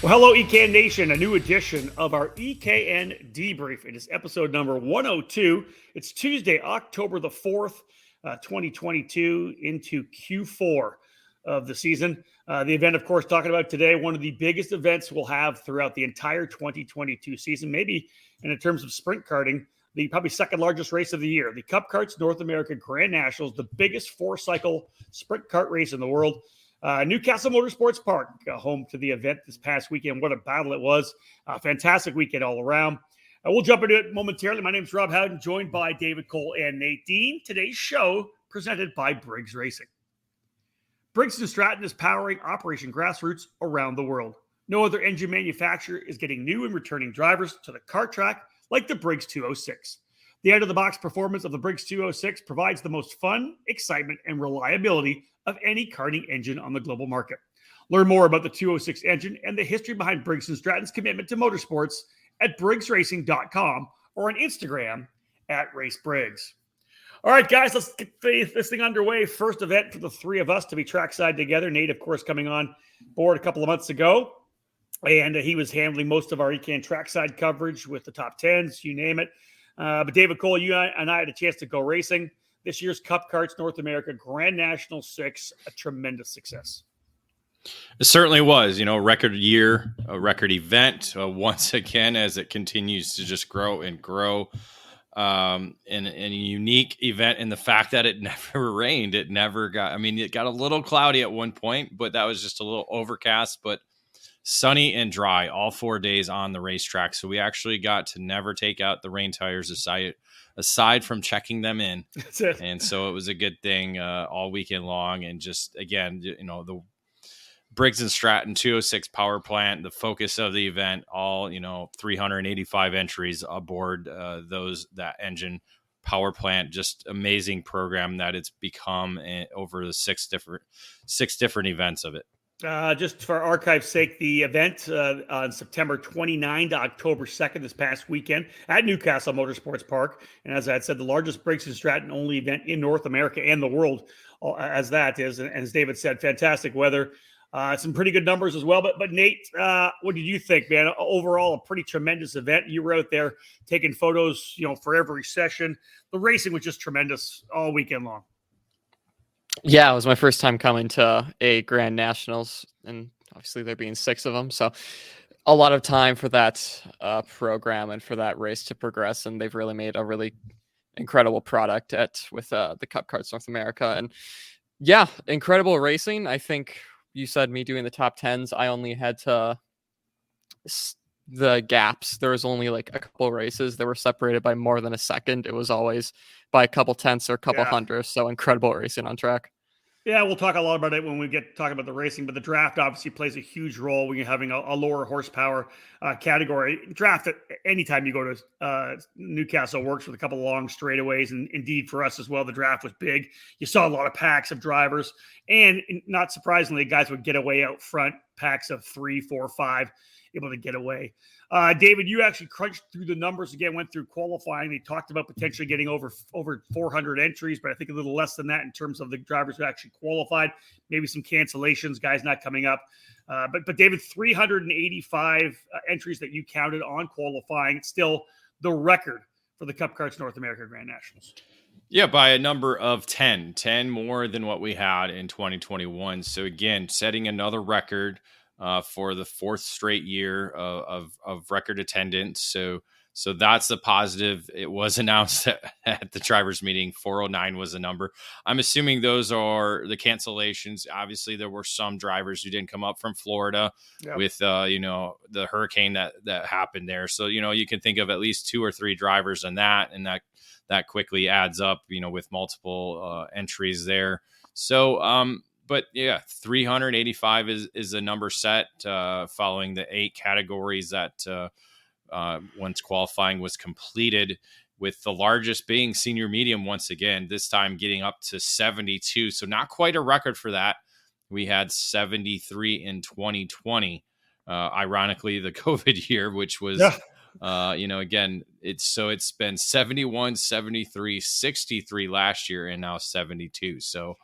Well, hello, EKN Nation, a new edition of our EKN Debrief. It is episode number 102. It's Tuesday, October the 4th, 2022, into Q4 of the season. The event, of course, talking about today, one of the biggest events we'll have throughout the entire 2022 season, maybe in terms of sprint karting, the probably second largest race of the year, the Cup Karts North America Grand Nationals, the biggest four-cycle sprint kart race in the world. Newcastle Motorsports Park, home to the event this past weekend. What a battle it was. Fantastic weekend all around. We'll jump into it momentarily. My name is Rob Howden, joined by David Cole and Nate Dean. Today's show presented by Briggs Racing. Briggs & Stratton is powering Operation Grassroots around the world. No other engine manufacturer is getting new and returning drivers to the kart track like the Briggs 206. The out-of-the-box performance of the Briggs 206 provides the most fun, excitement, and reliability of any karting engine on the global market. Learn more about the 206 engine and the history behind Briggs & Stratton's commitment to motorsports at briggsracing.com or on Instagram at RaceBriggs. All right, guys, let's get this thing underway. First event for the three of us to be trackside together. Nate, of course, coming on board a couple of months ago, and he was handling most of our EKN trackside coverage with the top 10s, you name it. But David Cole, you and I had a chance to go racing. This year's Cup Karts North America Grand National 6, a tremendous success. It certainly was, record year, a record event, once again, as it continues to just grow and grow. And a unique event in the fact that it never rained. It got a little cloudy at one point, but that was just a little overcast, but sunny and dry all 4 days on the racetrack. So we actually got to never take out the rain tires aside from checking them in. That's it. And so it was a good thing all weekend long. And just, again, the Briggs & Stratton 206 power plant, the focus of the event, all, 385 entries aboard that engine power plant, just amazing program that it's become over the six different events of it. Just for archive's sake, the event on September 29 to October 2nd this past weekend at Newcastle Motorsports Park. And as I had said, the largest Briggs & Stratton only event in North America and the world, as that is. And as David said, fantastic weather. Some pretty good numbers as well. But Nate, what did you think, man? Overall, a pretty tremendous event. You were out there taking photos, for every session. The racing was just tremendous all weekend long. Yeah, it was my first time coming to a Grand Nationals, and obviously there being 6 of them. So a lot of time for that program and for that race to progress. And they've really made a really incredible product with the Cup Karts North America. And yeah, incredible racing. I think you said me doing the top 10s. I only had to the gaps. There was only like a couple races that were separated by more than a second. It was always by a couple tenths or a couple hundredths. So incredible racing on track. Yeah, we'll talk a lot about it when we get talking about the racing, but the draft obviously plays a huge role when you're having a lower horsepower category. Draft, anytime you go to Newcastle, works with a couple of long straightaways, and indeed for us as well, the draft was big. You saw a lot of packs of drivers, and not surprisingly, guys would get away out front, packs of 3, 4, 5, able to get away. David, you actually crunched through the numbers again, went through qualifying. They talked about potentially getting over 400 entries, but I think a little less than that in terms of the drivers who actually qualified. Maybe some cancellations, guys not coming up. But David, 385 entries that you counted on qualifying. It's still the record for the Cup Karts North America Grand Nationals. Yeah, by a number of 10 more than what we had in 2021. So again, setting another record for the 4th straight year of record attendance. So that's the positive. It was announced at the drivers meeting, 409 was the number. I'm assuming those are the cancellations. Obviously, there were some drivers who didn't come up from Florida with, the hurricane that happened there. So, you can think of at least 2 or 3 drivers in that, and that quickly adds up, with multiple entries there. So, but yeah, 385 is a number set following the 8 categories that once qualifying was completed, with the largest being senior medium once again, this time getting up to 72. So not quite a record for that. We had 73 in 2020. Ironically, the COVID year, which was, again, it's been 71, 73, 63 last year, and now 72. So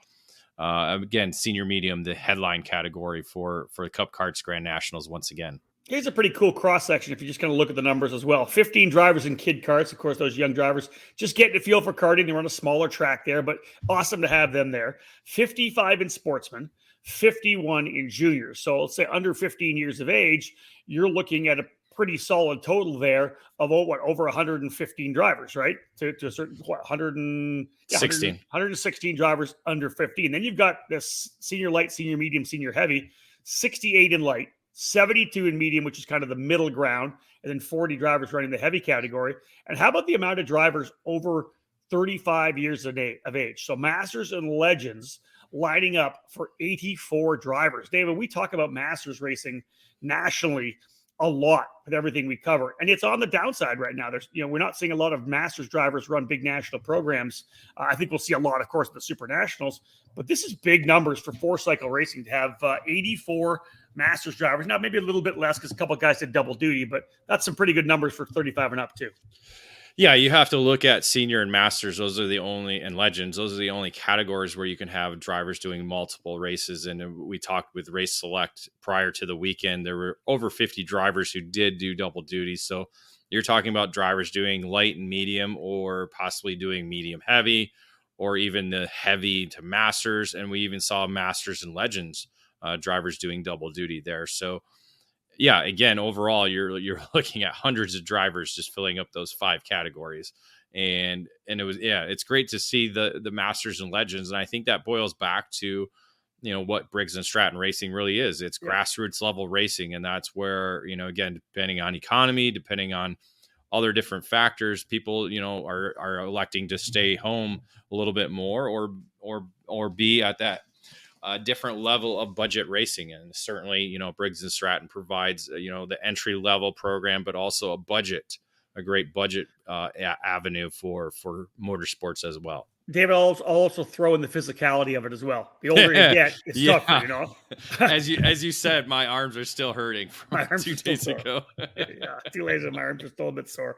again, senior medium, the headline category for the Cup Karts Grand Nationals once again. Here's a pretty cool cross section if you just kind of look at the numbers as well. 15 drivers in kid karts. Of course, those young drivers just getting a feel for karting. They run a smaller track there, but awesome to have them there. 55 in sportsmen, 51 in juniors. So let's say under 15 years of age, you're looking at a pretty solid total there of over 115 drivers, right? To a certain 116 drivers under 15. Then you've got this senior light, senior medium, senior heavy, 68 in light, 72 in medium, which is kind of the middle ground, and then 40 drivers running the heavy category. And how about the amount of drivers over 35 years of age? So Masters and Legends lining up for 84 drivers. David, we talk about Masters racing nationally a lot with everything we cover, and it's on the downside right now. We're not seeing a lot of Masters drivers run big national programs. I think we'll see a lot, of course, in the Super Nationals, but this is big numbers for four-cycle racing to have 84 Masters drivers. Now, maybe a little bit less because a couple of guys did double duty, but that's some pretty good numbers for 35 and up too. Yeah, you have to look at senior and masters. And legends. Those are the only categories where you can have drivers doing multiple races. And we talked with Race Select prior to the weekend. There were over 50 drivers who did do double duty. So you're talking about drivers doing light and medium, or possibly doing medium heavy, or even the heavy to masters. And we even saw masters and legends drivers doing double duty there. So yeah, again, overall, you're looking at hundreds of drivers just filling up those 5 categories, and it's great to see the Masters and Legends, and I think that boils back to what Briggs and Stratton racing really is. It's grassroots level racing, and that's where again, depending on economy, depending on other different factors, people are electing to stay home a little bit more, or be at that different level of budget racing. And certainly, Briggs and Stratton provides, the entry level program, but also a great budget avenue for motorsports as well. David, I'll also throw in the physicality of it as well. The older you get, it's tougher, as you said, my arms are still hurting from 2 days ago. Yeah, 2 days and my arms are still a bit sore.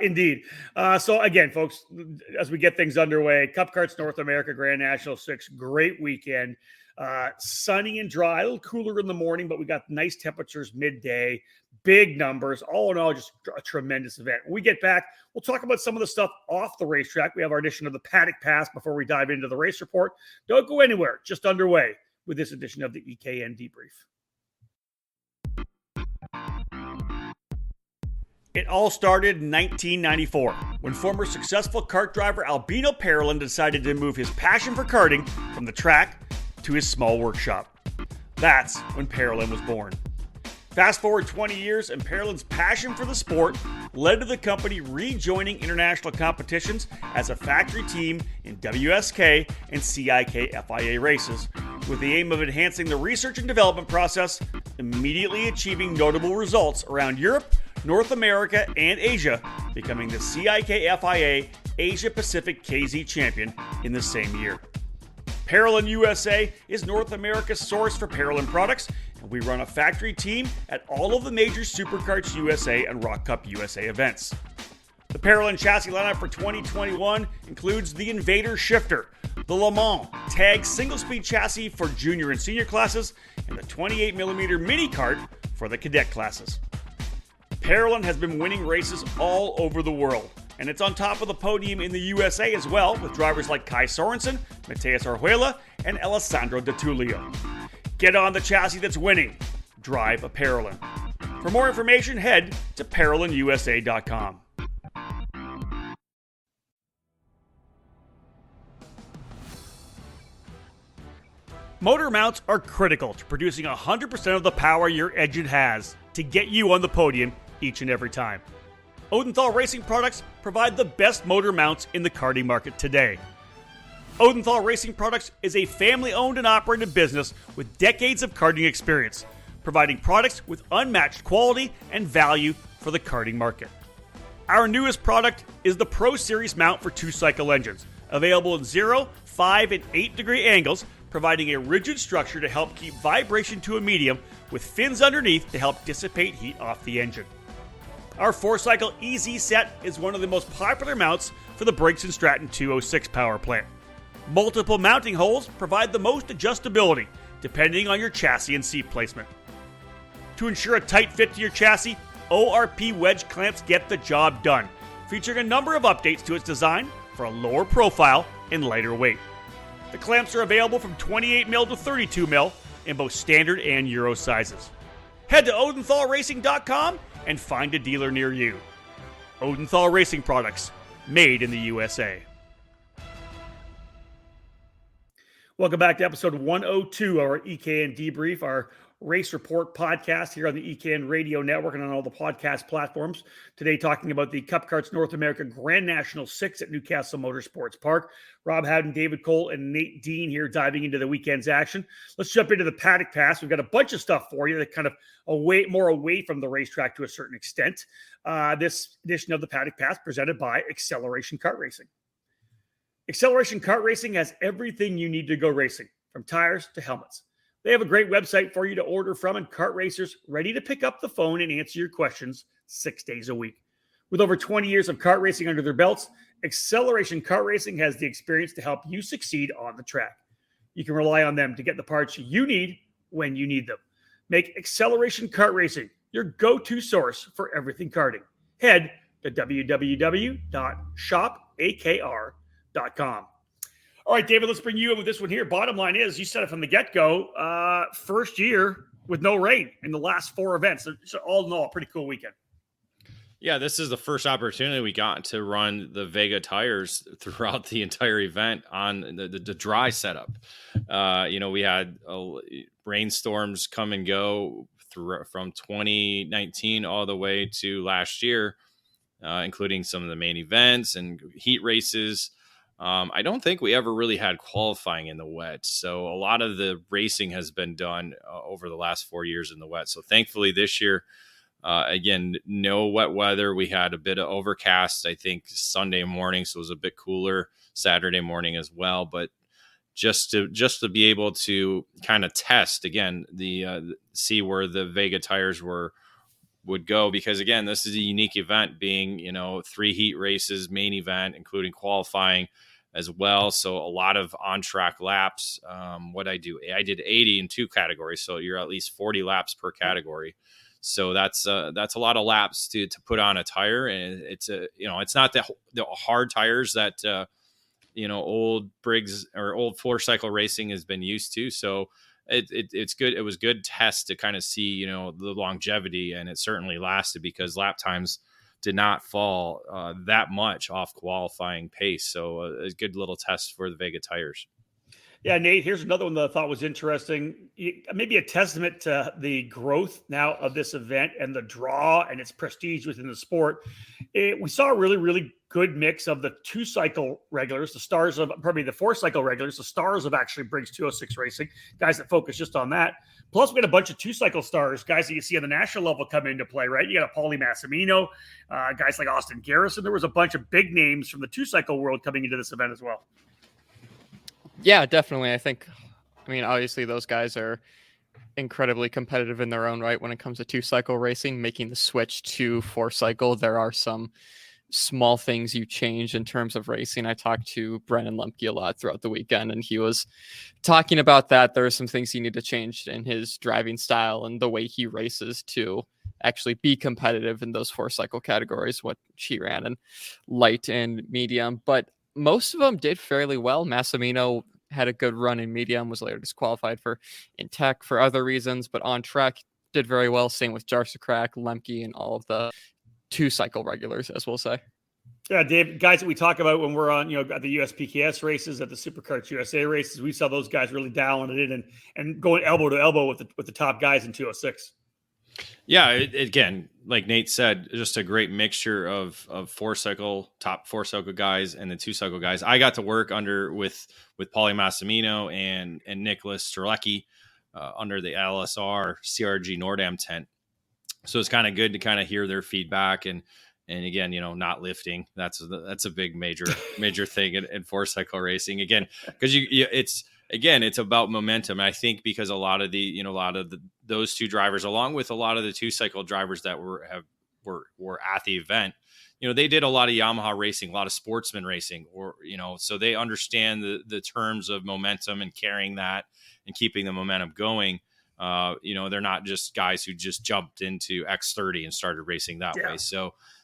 Indeed. So again, folks, as we get things underway, Cup Karts North America Grand National 6, great weekend. Sunny and dry, a little cooler in the morning, but we got nice temperatures midday, big numbers. All in all, just a tremendous event. When we get back, we'll talk about some of the stuff off the racetrack. We have our edition of the Paddock Pass before we dive into the race report. Don't go anywhere. Just underway with this edition of the EKN Debrief. It all started in 1994 when former successful kart driver Albino Parolin decided to move his passion for karting from the track to his small workshop. That's when Parolin was born. Fast forward 20 years, and Parolin's passion for the sport led to the company rejoining international competitions as a factory team in WSK and CIK FIA races, with the aim of enhancing the research and development process, immediately achieving notable results around Europe, North America, and Asia, becoming the CIK FIA Asia Pacific KZ champion in the same year. Parolin USA is North America's source for Parolin products, and we run a factory team at all of the major Superkarts USA and Rock Cup USA events. The Parolin chassis lineup for 2021 includes the Invader Shifter, the Le Mans Tag single-speed chassis for junior and senior classes, and the 28mm mini kart for the cadet classes. Parolin has been winning races all over the world, and it's on top of the podium in the USA as well, with drivers like Kai Sorensen, Mateus Orjuela, and Alessandro De Tullio. Get on the chassis that's winning. Drive a Parolin. For more information, head to ParolinUSA.com. Motor mounts are critical to producing 100% of the power your engine has to get you on the podium each and every time. Odenthal Racing Products provide the best motor mounts in the karting market today. Odenthal Racing Products is a family-owned and operated business with decades of karting experience, providing products with unmatched quality and value for the karting market. Our newest product is the Pro Series mount for 2-cycle engines, available in 0, 5, and 8-degree angles, providing a rigid structure to help keep vibration to a medium with fins underneath to help dissipate heat off the engine. Our 4-cycle EZ set is one of the most popular mounts for the Briggs & Stratton 206 power plant. Multiple mounting holes provide the most adjustability, depending on your chassis and seat placement. To ensure a tight fit to your chassis, ORP wedge clamps get the job done, featuring a number of updates to its design for a lower profile and lighter weight. The clamps are available from 28mm to 32mm in both standard and Euro sizes. Head to odenthalracing.com and find a dealer near you. Odenthal Racing Products, made in the USA. Welcome back to episode 102 of our EKN Debrief, our race report podcast here on the EKN Radio Network and on all the podcast platforms. Today, talking about the Cup Karts North America Grand National 6 at Newcastle Motorsports Park. Rob Howden, David Cole, and Nate Dean here diving into the weekend's action. Let's jump into the paddock pass. We've got a bunch of stuff for you that kind of more away from the racetrack to a certain extent. This edition of the paddock pass presented by Acceleration Kart Racing. Acceleration Kart Racing has everything you need to go racing, from tires to helmets. They have a great website for you to order from, and kart racers ready to pick up the phone and answer your questions 6 days a week. With over 20 years of kart racing under their belts, Acceleration Kart Racing has the experience to help you succeed on the track. You can rely on them to get the parts you need when you need them. Make Acceleration Kart Racing your go-to source for everything karting. Head to www.shopakr.com. All right, David, let's bring you in with this one here. Bottom line is, you said it from the get-go, first year with no rain in the last 4 events. So all in all, a pretty cool weekend. Yeah, this is the first opportunity we got to run the Vega tires throughout the entire event on the dry setup. We had rainstorms come and go from 2019 all the way to last year, including some of the main events and heat races. I don't think we ever really had qualifying in the wet. So a lot of the racing has been done over the last 4 years in the wet. So thankfully this year, again, no wet weather. We had a bit of overcast, I think Sunday morning. So it was a bit cooler Saturday morning as well. But just to be able to kind of test again, see where the Vega tires would go, because again, this is a unique event being, 3 heat races, main event, including qualifying as well. So a lot of on-track laps. I did 80 in 2 categories. So you're at least 40 laps per category. So that's a lot of laps to put on a tire. And it's not the hard tires that, old Briggs or old 4-cycle racing has been used to. So it's good. It was good test to kind of see, the longevity, and it certainly lasted because lap times did not fall that much off qualifying pace. So a good little test for the Vega tires. Yeah, Nate, here's another one that I thought was interesting. Maybe a testament to the growth now of this event and the draw and its prestige within the sport. We saw a really, really good mix of the 2-cycle regulars, the stars of probably the 4-cycle regulars, the stars of actually Briggs 206 Racing, guys that focus just on that. Plus, we had a bunch of 2-cycle stars, guys that you see on the national level come into play, right? You got a Paulie Massimino, guys like Austin Garrison. There was a bunch of big names from the 2-cycle world coming into this event as well. Yeah, definitely. Obviously those guys are incredibly competitive in their own right when it comes to 2-cycle racing. Making the switch to 4-cycle, there are some small things you change in terms of racing. I talked to Brennan Lemke a lot throughout the weekend, and he was talking about that. There are some things he need to change in his driving style and the way he races to actually be competitive in those 4-cycle categories, what he ran in light and medium. But most of them did fairly well. Massimino had a good run in medium, was later disqualified in tech for other reasons, but on track did very well. Same with Jarsakrak, Lemke, and all of the 2-cycle regulars, as we'll say. Yeah, Dave, guys that we talk about when we're on, at the USPKS races, at the Superkarts USA races, we saw those guys really dialing it in and going elbow to elbow with the top guys in 206. Yeah, again, like Nate said, just a great mixture of top 4-cycle guys and the 2-cycle guys. I got to work with Paulie Massimino and Nicholas Strzelecki under the LSR CRG Nordam tent. So it's kind of good to kind of hear their feedback and again, not lifting. That's a big major thing in 4-cycle racing. Again, because it's about momentum. I think because a lot of those 2 drivers, along with a lot of the 2-cycle drivers that were at the event, they did a lot of Yamaha racing, a lot of sportsman racing, so they understand the terms of momentum and carrying that and keeping the momentum going. They're not just guys who just jumped into X30 and started racing that Yeah. way.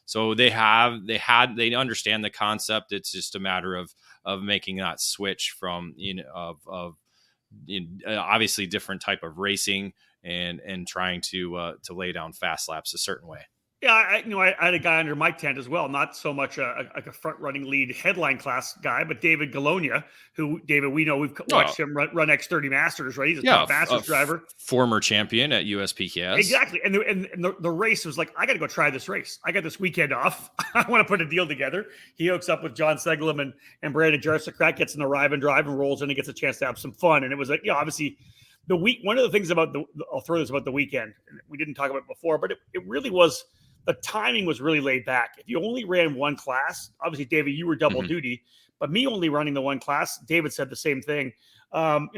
So they understand the concept. It's just a matter of making that switch from, obviously different type of racing and trying to lay down fast laps a certain way. Yeah, I had a guy under my tent as well, not so much like a front-running lead headline class guy, but David Galonia, who, David, we know we've watched him run X30 Masters, right? He's a top Masters driver. Former champion at USPKS. Exactly. And the race was like, I got to go try this race. I got this weekend off. I want to put a deal together. He hooks up with John Seglem and Brandon Jarsakrat, gets in the Rive and Drive and rolls in and gets a chance to have some fun. And it was like, obviously, one of the things about I'll throw this about the weekend, we didn't talk about it before, but it really was, the timing was really laid back. If you only ran one class, obviously, David, you were double duty, but me only running the one class, David said the same thing.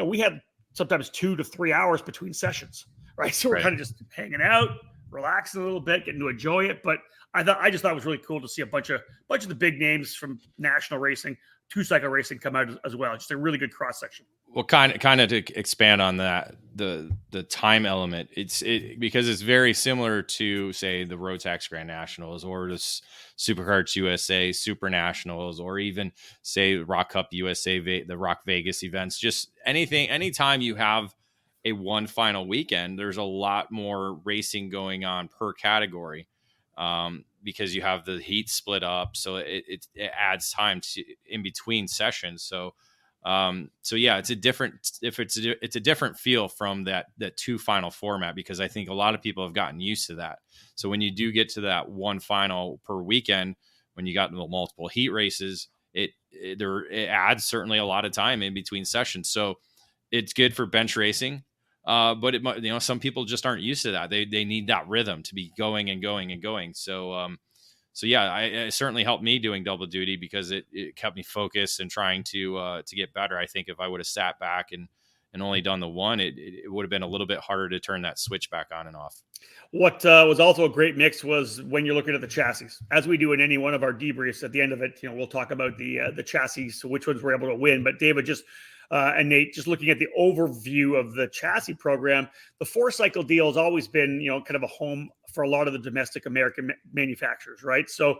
We had sometimes 2 to 3 hours between sessions, right? So we're kind of just hanging out, relaxing a little bit, getting to enjoy it. But I just thought it was really cool to see a bunch of the big names from national racing, two-cycle racing come out as well. Just a really good cross section. Well, kind of to expand on that, the time element, because it's very similar to, say, the Rotax Grand Nationals or the Superkarts USA Super Nationals, or even, say, Rock Cup USA, the Rock Vegas events. Just anytime you have a one final weekend, there's a lot more racing going on per category, because you have the heat split up, so it adds time in between sessions. So yeah, it's a different feel from that two final format, because I think a lot of people have gotten used to that. So when you do get to that one final per weekend, when you got the multiple heat races, it adds certainly a lot of time in between sessions. So it's good for bench racing. But some people just aren't used to that. They need that rhythm to be going and going and going. So yeah, it certainly helped me doing double duty, because it kept me focused and trying to get better. I think if I would have sat back and only done the one, it would have been a little bit harder to turn that switch back on and off. What was also a great mix was when you're looking at the chassis, as we do in any one of our debriefs. At the end of it, we'll talk about the chassis, so which ones were able to win. But David, just and Nate, just looking at the overview of the chassis program, the 4-cycle deal has always been, kind of a home for a lot of the domestic American manufacturers, right? So,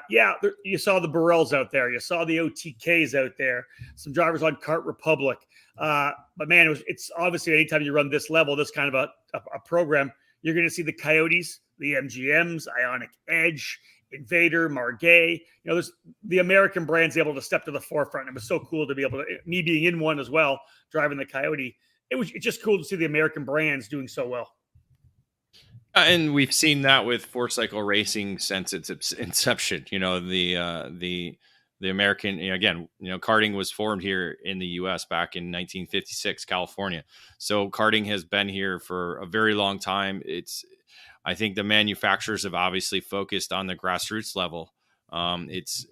you saw the Burrells out there, you saw the OTKs out there, some drivers on Kart Republic. But man, it's obviously anytime you run this level, this kind of a program, you're going to see the Coyotes, the MGMs, Ionic Edge, Invader, Margay. There's the American brands able to step to the forefront. It was so cool to be able to, me being in one as well, driving the Coyote. It's just cool to see the American brands doing so well. And we've seen that with 4-cycle racing since its inception. The American, again, karting was formed here in the U.S. back in 1956, California. So karting has been here for a very long time. I think the manufacturers have obviously focused on the grassroots level. It's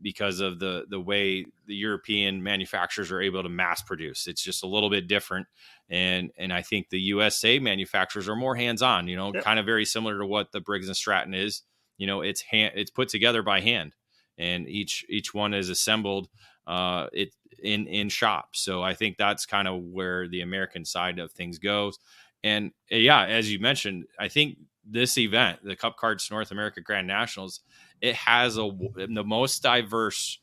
because of the way the European manufacturers are able to mass produce. It's just a little bit different. And I think the USA manufacturers are more hands-on, kind of very similar to what the Briggs & Stratton is. It's put together by hand, and each one is assembled in shop. So I think that's kind of where the American side of things goes. And yeah, as you mentioned, I think this event, the Cup Karts North America Grand Nationals, it has the most diverse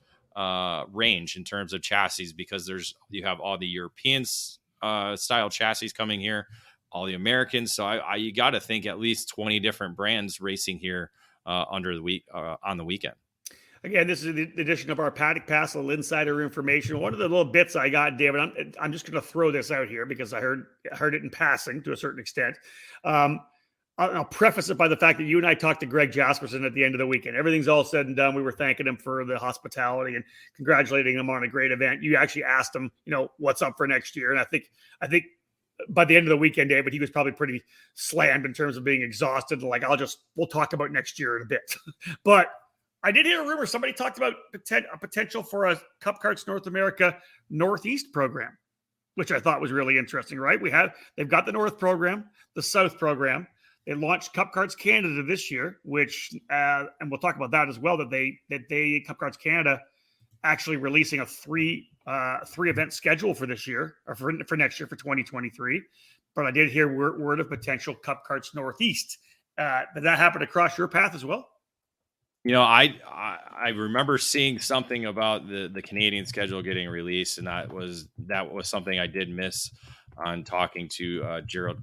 range in terms of chassis, because you have all the European style chassis coming here, all the Americans. So you got to think at least 20 different brands racing here on the weekend. Again, this is the edition of our Paddock Pass, a little insider information. One of the little bits I got, David, I'm just going to throw this out here because I heard it in passing to a certain extent. I'll preface it by the fact that you and I talked to Greg Jasperson at the end of the weekend. Everything's all said and done. We were thanking him for the hospitality and congratulating him on a great event. You actually asked him, what's up for next year. And I think by the end of the weekend, David, he was probably pretty slammed in terms of being exhausted. Like, we'll talk about next year in a bit. But I did hear a rumor. Somebody talked about a potential for a Cup Karts North America Northeast program, which I thought was really interesting, right? They've got the North program, the South program. They launched Cup Karts Canada this year, which, and we'll talk about that as well, that they Cup Karts Canada actually releasing a three event schedule for this year, or for next year, for 2023. but I did hear word of potential Cup Karts Northeast. Did that happen across your path as well? I remember seeing something about the Canadian schedule getting released, and that was something I did miss on talking to Gerald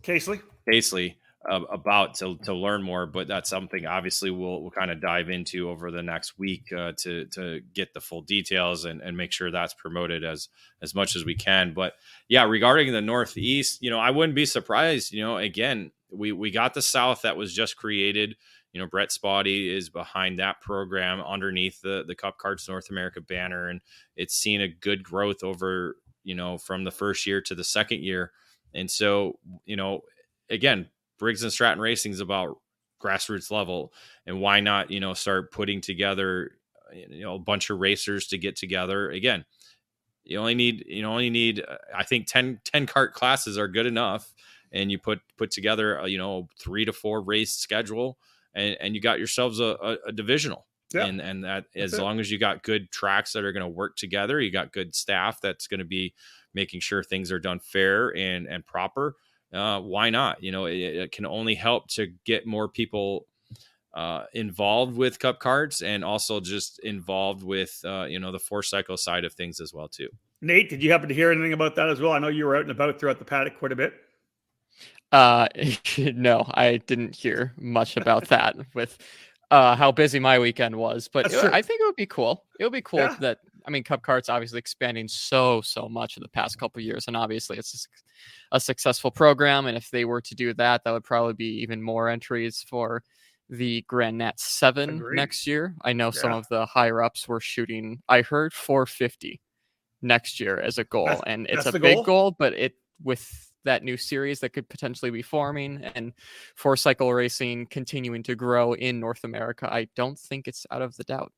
Casely? Casely about to learn more. But that's something obviously we'll kind of dive into over the next week to get the full details and make sure that's promoted as much as we can. But yeah, regarding the Northeast, I wouldn't be surprised. Again, we got the South that was just created. Brett Spotty is behind that program underneath the Cup Karts North America banner, and it's seen a good growth over from the first year to the second year. And so again, Briggs and Stratton Racing is about grassroots level, and why not start putting together a bunch of racers to get together. Again, you only need I think 10 kart classes are good enough, and you put together a 3 to 4 race schedule, and you got yourselves a divisional. Yeah. And that's as long as you got good tracks that are going to work together, you got good staff that's going to be making sure things are done fair and proper. Why not? It can only help to get more people involved with Cup Karts, and also just involved with the 4-cycle side of things as well too. Nate, did you happen to hear anything about that as well? I know you were out and about throughout the paddock quite a bit. No, I didn't hear much about that with how busy my weekend was, but I think it would be cool. It would be cool that, Cup Karts obviously expanding so much in the past couple of years, and obviously it's a successful program. And if they were to do that, that would probably be even more entries for the Grand Nat 7 next year. I know some of the higher ups were shooting, I heard 450 next year as a goal, and it's a big goal, but with that new series that could potentially be forming and 4-cycle racing continuing to grow in North America, I don't think it's out of the doubt.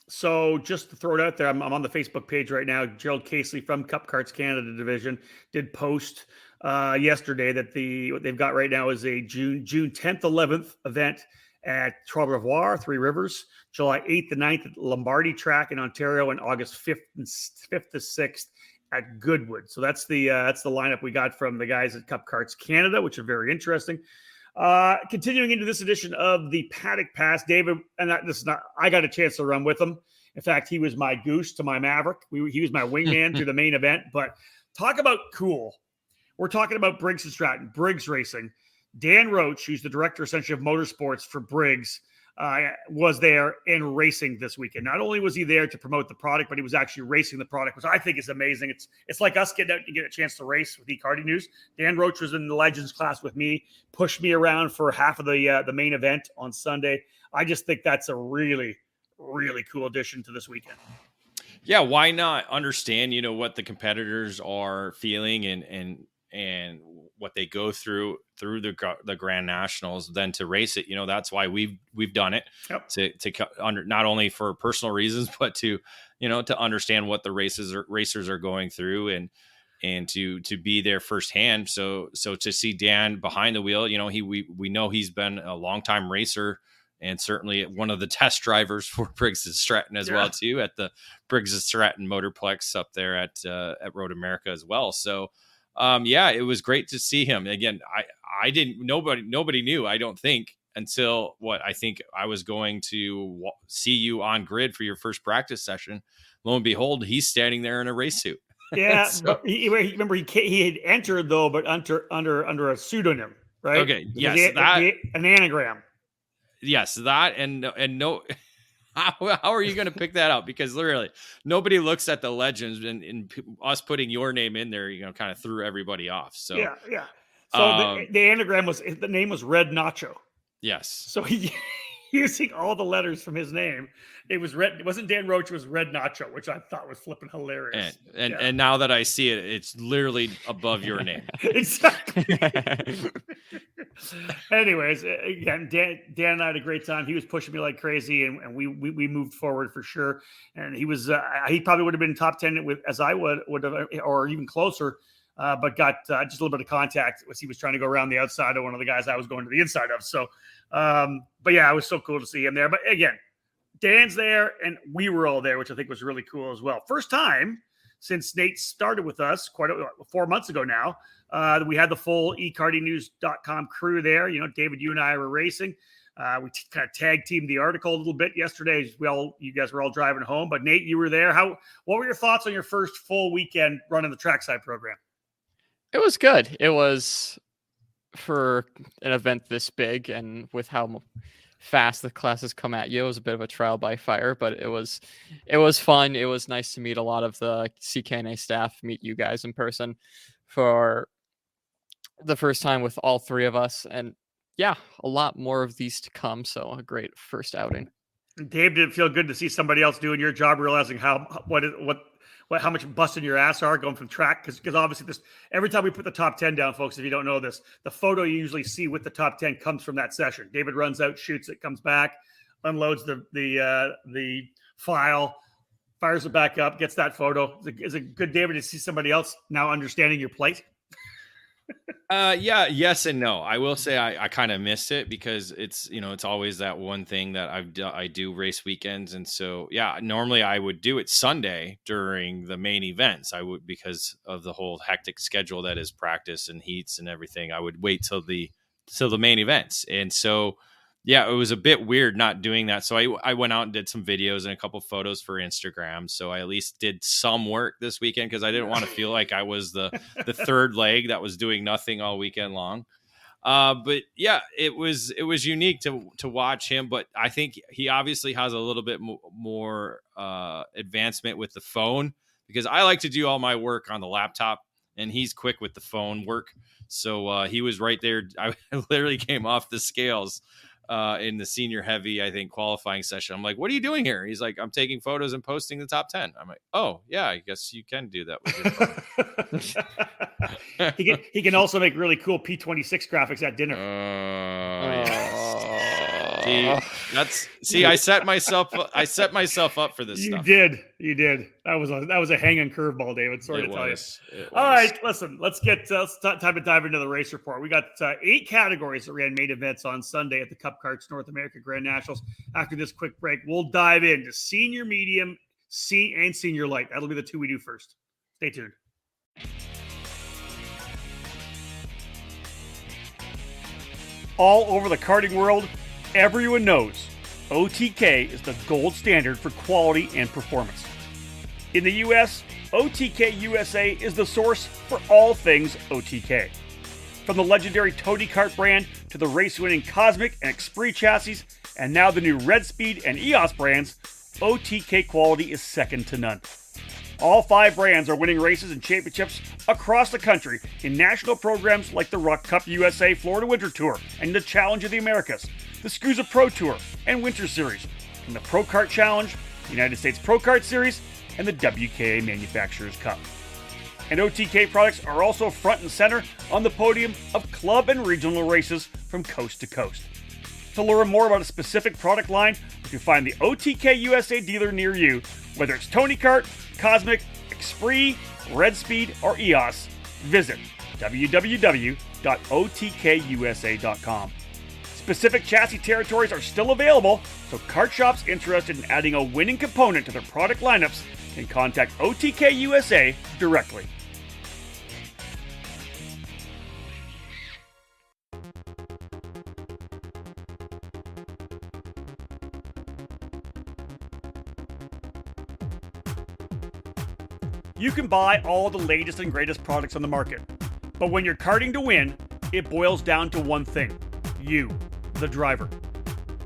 So just to throw it out there, I'm on the Facebook page right now. Gerald Casely from Cup Karts Canada division did post yesterday that what they've got right now is a June 10th, 11th event at Trois Rivières, Three Rivers, July 8th to 9th at Lombardy Track in Ontario, and August 5th to 6th at Goodwood. So that's the lineup we got from the guys at Cup Karts Canada, which are very interesting. Continuing into this edition of the Paddock Pass, David, and I got a chance to run with him. In fact, he was my goose to my Maverick. He was my wingman to the main event. But talk about cool. We're talking about Briggs and Stratton, Briggs Racing. Dan Roach, who's the director essentially of motorsports for Briggs, was there and racing this weekend. Not only was he there to promote the product, but he was actually racing the product, which I think is amazing. It's like us getting out to get a chance to race with eKarting News. Dan Roach was in the Legends class with me, pushed me around for half of the main event on Sunday. I just think that's a really, really cool addition to this weekend. Yeah, why not understand, what the competitors are feeling and what they go through the Grand Nationals, then to race it. That's why we've done it. Yep. to under, not only for personal reasons, but to to understand what the racers are going through, and to be there firsthand. So to see Dan behind the wheel, we know he's been a longtime racer, and certainly one of the test drivers for Briggs and Stratton as well too, at the Briggs and Stratton Motorplex up there at Road America as well. So it was great to see him again. I didn't, nobody knew, I don't think, until I think I was going to see you on grid for your first practice session. Lo and behold, he's standing there in a race suit. Yeah. So, remember he had entered though, but under a pseudonym, right? Okay. Yes. An anagram. Yes. That and no. How are you going to pick that out? Because literally nobody looks at the Legends, and us putting your name in there, kind of threw everybody off. So yeah. So the anagram the name was Red Nacho. Yes. So he using all the letters from his name, it was red. It wasn't Dan Roach, it was Red Nacho, which I thought was flipping hilarious. And now that I see it, it's literally above your name. Exactly. Anyways, again, Dan and I had a great time. He was pushing me like crazy, and we moved forward for sure. And he was he probably would have been top 10 as I would have, or even closer. But got just a little bit of contact as he was trying to go around the outside of one of the guys I was going to the inside of. So, but yeah, it was so cool to see him there. But again, Dan's there, and we were all there, which I think was really cool as well. First time since Nate started with us 4 months ago now. We had the full ekartingnews.com crew there. David, you and I were racing. We kind of tag teamed the article a little bit yesterday. You guys were all driving home, but Nate, you were there. What were your thoughts on your first full weekend running the trackside program? It was good. It was, for an event this big and with how fast the classes come at you, it was a bit of a trial by fire, but it was fun. It was nice to meet a lot of the CKNA staff, meet you guys in person for the first time with all three of us. And yeah, a lot more of these to come. So a great first outing. Dave, did it feel good to see somebody else doing your job, realizing how much busting your ass are going from track? Because obviously every time we put the top 10 down, folks, if you don't know this, the photo you usually see with the top 10 comes from that session. David runs out, shoots it, comes back, unloads the file, fires it back up, gets that photo. Is it good, David, to see somebody else now understanding your plight? Yeah, yes and no. I will say I kind of missed it because it's always that one thing that I do race weekends. And so, yeah, normally I would do it Sunday during the main events. I would, because of the whole hectic schedule that is practice and heats and everything, I would wait till the main events. And so, yeah, it was a bit weird not doing that. So I went out and did some videos and a couple photos for Instagram. So I at least did some work this weekend because I didn't want to feel like I was the third leg that was doing nothing all weekend long. But yeah, it was unique to watch him. But I think he obviously has a little bit more advancement with the phone, because I like to do all my work on the laptop and he's quick with the phone work. So he was right there. I literally came off the scales in the senior heavy, I think, qualifying session. I'm like, what are you doing here? He's like, I'm taking photos and posting the top 10. I'm like, oh yeah, I guess you can do that with your phone. He can also make really cool P26 graphics at dinner. Yes. I set myself up for this stuff. You did. That was a hanging curveball, David. Sorry to tell you. All right, listen, let's time to dive into the race report. We got 8 categories that ran main events on Sunday at the Cup Karts North America Grand Nationals. After this quick break, we'll dive into senior medium, and senior light. That'll be the 2 we do first. Stay tuned. All over the karting world, everyone knows OTK is the gold standard for quality and performance. In the US, OTK USA is the source for all things OTK. From the legendary Tony Kart brand to the race-winning Cosmic and Esprit chassis, and now the new Red Speed and EOS brands, OTK quality is second to none. All 5 brands are winning races and championships across the country in national programs like the Rock Cup USA Florida Winter Tour and the Challenge of the Americas, the SCUSA Pro Tour and Winter Series, and the Pro Kart Challenge, the United States Pro Kart Series, and the WKA Manufacturers Cup. And OTK products are also front and center on the podium of club and regional races from coast to coast. To learn more about a specific product line, you can find the OTK USA dealer near you, whether it's Tony Kart, Cosmic, Esprit, Red Speed, or EOS. Visit www.otkusa.com. Specific chassis territories are still available, so kart shops interested in adding a winning component to their product lineups can contact OTK USA directly. You can buy all the latest and greatest products on the market, but when you're karting to win, it boils down to one thing: you, the driver.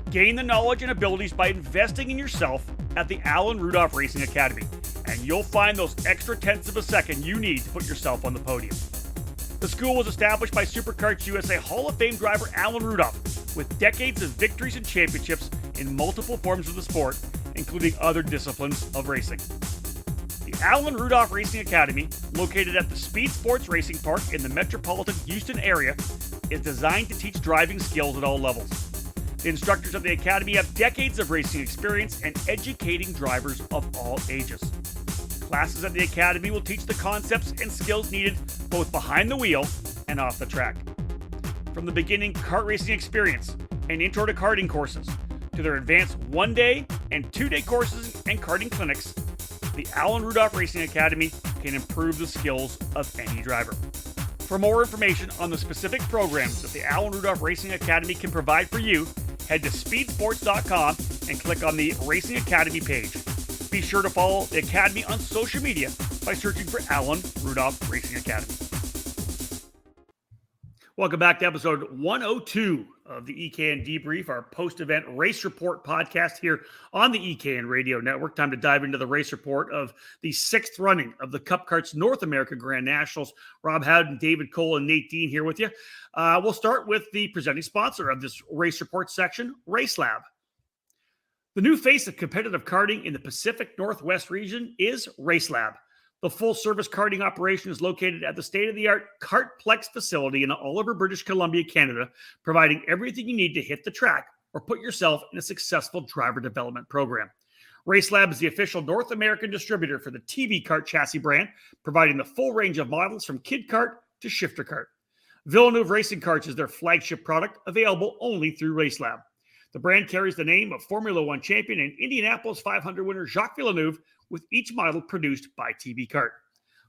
Gain the knowledge and abilities by investing in yourself at the Alan Rudolph Racing Academy, and you'll find those extra tenths of a second you need to put yourself on the podium. The school was established by SuperKarts USA Hall of Fame driver Alan Rudolph, with decades of victories and championships in multiple forms of the sport, including other disciplines of racing. The Alan Rudolph Racing Academy, located at the Speed Sports Racing Park in the metropolitan Houston area, is designed to teach driving skills at all levels. The instructors of the Academy have decades of racing experience and educating drivers of all ages. Classes at the Academy will teach the concepts and skills needed both behind the wheel and off the track. From the beginning kart racing experience and intro to karting courses, to their advanced 1-day and 2-day courses and karting clinics, the Alan Rudolph Racing Academy can improve the skills of any driver. For more information on the specific programs that the Alan Rudolph Racing Academy can provide for you, head to speedsports.com and click on the Racing Academy page. Be sure to follow the Academy on social media by searching for Alan Rudolph Racing Academy. Welcome back to episode 102 of the EKN Debrief, our post-event race report podcast here on the EKN Radio Network. Time to dive into the race report of the sixth running of the Cup Karts North America Grand Nationals. Rob Howden, David Cole, and Nate Dean here with you. We'll start with the presenting sponsor of this race report section, RaceLab. The new face of competitive karting in the Pacific Northwest region is RaceLab. The full-service karting operation is located at the state-of-the-art Kartplex facility in Oliver, British Columbia, Canada, providing everything you need to hit the track or put yourself in a successful driver development program. RaceLab is the official North American distributor for the TB Kart chassis brand, providing the full range of models from Kid Kart to Shifter Kart. Villeneuve Racing Karts is their flagship product, available only through RaceLab. The brand carries the name of Formula One champion and Indianapolis 500 winner Jacques Villeneuve, with each model produced by TB Kart.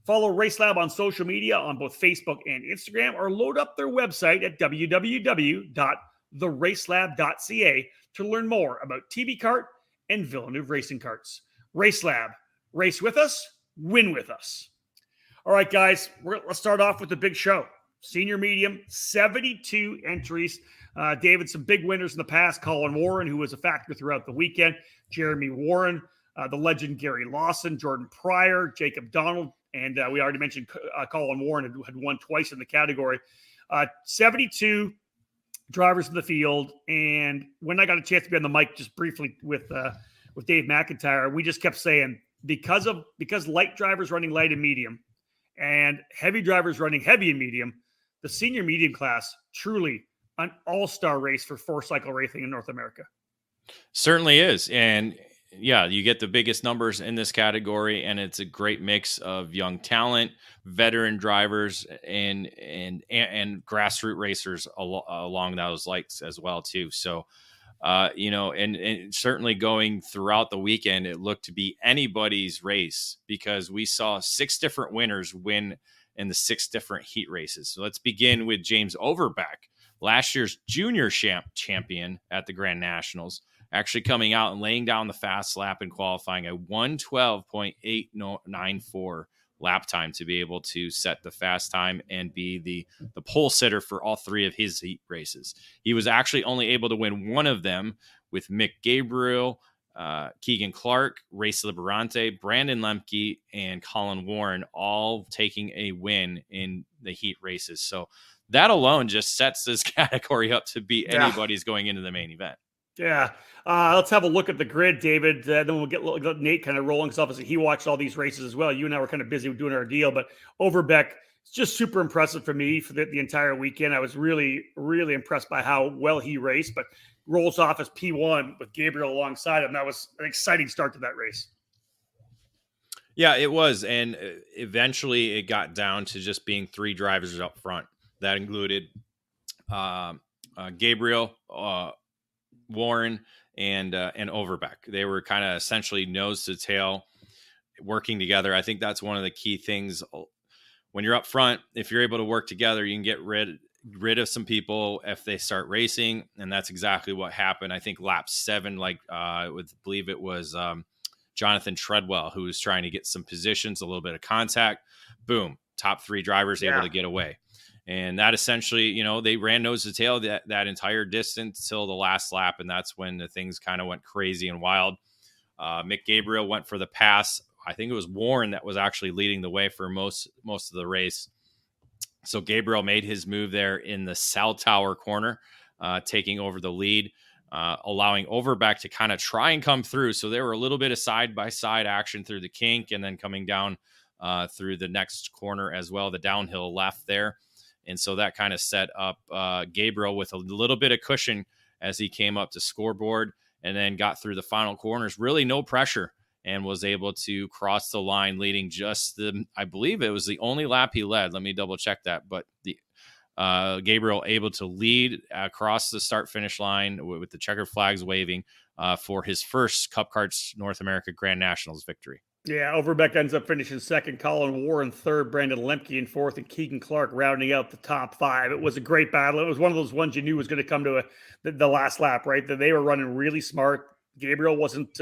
Follow RaceLab on social media on both Facebook and Instagram, or load up their website at www.theracelab.ca to learn more about TB Kart and Villeneuve Racing Karts. RaceLab, race with us, win with us. All right, guys, let's start off with the big show. Senior medium, 72 entries. David, some big winners in the past. Colin Warren, who was a factor throughout the weekend. Jeremy Warren, the legend Gary Lawson, Jordan Pryor, Jacob Donald, and we already mentioned Colin Warren had won twice in the category. 72 drivers in the field, and when I got a chance to be on the mic just briefly with Dave McIntyre, we just kept saying because light drivers running light and medium, and heavy drivers running heavy and medium, the senior medium class truly an all-star race for four-cycle racing in North America. Certainly is, and yeah, you get the biggest numbers in this category, and it's a great mix of young talent, veteran drivers, and grassroots racers along those lights as well too. So, and certainly going throughout the weekend, it looked to be anybody's race because we saw 6 different winners win in the 6 different heat races. So let's begin with James Overbeck, last year's junior champion at the Grand Nationals, actually coming out and laying down the fast lap and qualifying a 1:12.894 lap time to be able to set the fast time and be the pole sitter for all 3 of his heat races. He was actually only able to win one of them, with Mick Gabriel, Keegan Clark, Race Liberante, Brandon Lemke, and Colin Warren all taking a win in the heat races. So that alone just sets this category up to be anybody's going into the main event. Yeah. Let's have a look at the grid, David. Then we'll get Nate kind of rolling stuff. He watched all these races as well. You and I were kind of busy doing our deal, but Overbeck, it's just super impressive for me for the entire weekend. I was really, really impressed by how well he raced, but rolls off as P1 with Gabriel alongside him. That was an exciting start to that race. Yeah, it was. And eventually it got down to just being 3 drivers up front. That included Gabriel, Warren, and Overbeck. They were kind of essentially nose to tail working together. I think that's one of the key things when you're up front. If you're able to work together, you can get rid of some people if they start racing, and that's exactly what happened. I think lap 7, I believe it was Jonathan Treadwell, who was trying to get some positions, a little bit of contact. Boom, top 3 drivers able to get away. And that essentially, they ran nose to tail that entire distance till the last lap, and that's when the things kind of went crazy and wild. Mick Gabriel went for the pass. I think it was Warren that was actually leading the way for most of the race. So Gabriel made his move there in the cell tower corner, taking over the lead, allowing Overbeck to kind of try and come through. So there were a little bit of side-by-side action through the kink and then coming down through the next corner as well, the downhill left there. And so that kind of set up Gabriel with a little bit of cushion as he came up to scoreboard and then got through the final corners. Really no pressure, and was able to cross the line leading I believe it was the only lap he led. Let me double check that. But Gabriel able to lead across the start-finish line with the checkered flags waving for his first Cup Karts North America Grand Nationals victory. Yeah, Overbeck ends up finishing second, Colin Warren third, Brandon Lemke in fourth, and Keegan Clark rounding out the top five. It was a great battle. It was one of those ones you knew was going to come to the last lap, right? That they were running really smart. Gabriel wasn't